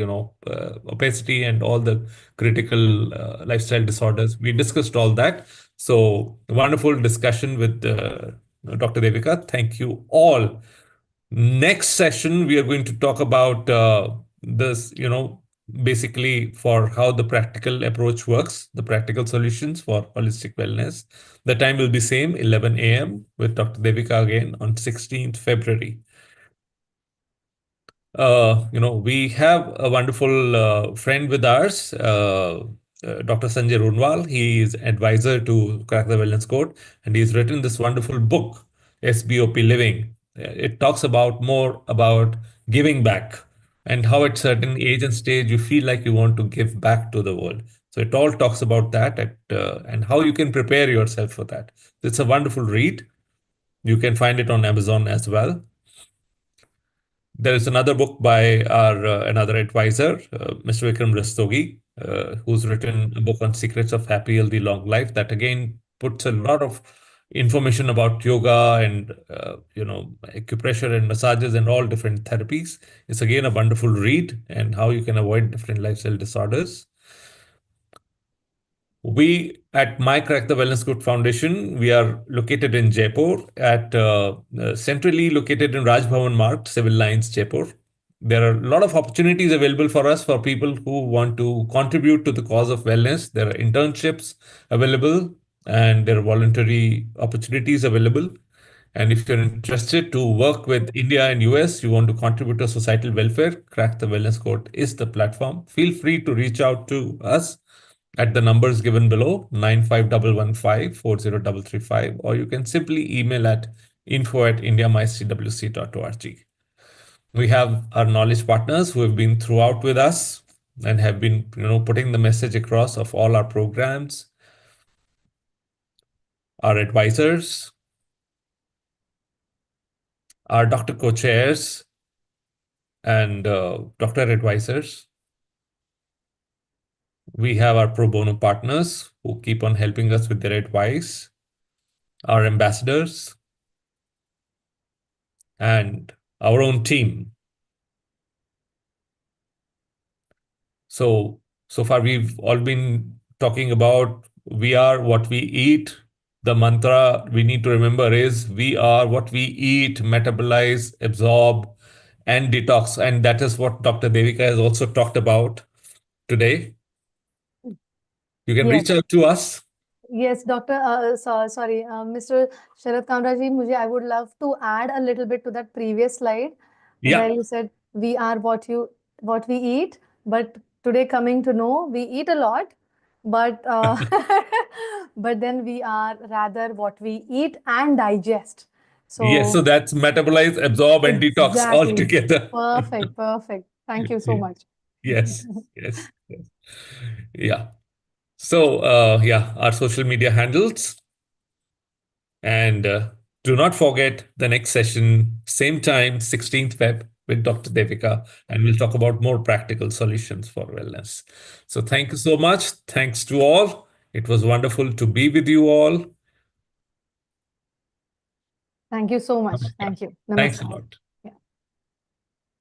obesity and all the critical lifestyle disorders. We discussed all that. So wonderful discussion with Dr. Devika. Thank you all. Next session, we are going to talk about this, basically for how the practical approach works, the practical solutions for holistic wellness. The time will be same, 11 a.m. with Dr. Devika again on 16th February. We have a wonderful friend with ours, Dr. Sanjay Runwal. He is advisor to Crack the Wellness Code, and he's written this wonderful book, SBOP Living. It talks about more about giving back and how at certain age and stage you feel like you want to give back to the world. So it all talks about that and how you can prepare yourself for that. It's a wonderful read. You can find it on Amazon as well. There is another book by our another advisor, Mr. Vikram Rastogi, who's written a book on secrets of happy, healthy, long life. That again puts a lot of information about yoga and acupressure and massages and all different therapies. It's again a wonderful read and how you can avoid different lifestyle disorders. We at My Crack the Wellness Good Foundation, we are located in Jaipur at centrally located in Raj Bhavan Marg, Civil Lines, Jaipur. There are a lot of opportunities available for us for people who want to contribute to the cause of wellness. There are internships available and there are voluntary opportunities available. And if you're interested to work with India and US, you want to contribute to societal welfare, Crack the Wellness Code is the platform. Feel free to reach out to us at the numbers given below, 95115 or you can simply email at info@indiamycwc.org. We have our knowledge partners who have been throughout with us and have been putting the message across of all our programs, our advisors, our doctor co-chairs, and doctor advisors. We have our pro bono partners who keep on helping us with their advice, our ambassadors, and our own team. So far we've all been talking about we are what we eat. The mantra we need to remember is we are what we eat, metabolize, absorb, and detox. And that is what Dr. Devika has also talked about today. You can Yes. reach out to us. Yes, Doctor. Sorry, Mr. Sharad Kamraji, I would love to add a little bit to that previous slide where Yeah. you said we are what we eat, but today coming to know we eat a lot, but but then we are rather what we eat and digest. Yes. So So that's metabolize, absorb, and detox all exactly, together. perfect, perfect. Thank you so much. Yes. Yes. Yes. Yeah. So, yeah, our social media handles. And do not forget the next session, same time, 16th Feb with Dr. Devika, and we'll talk about more practical solutions for wellness. So thank you so much. Thanks to all. It was wonderful to be with you all. Thank you so much. Namaskar. Thank you. Thanks a Namaskar. lot.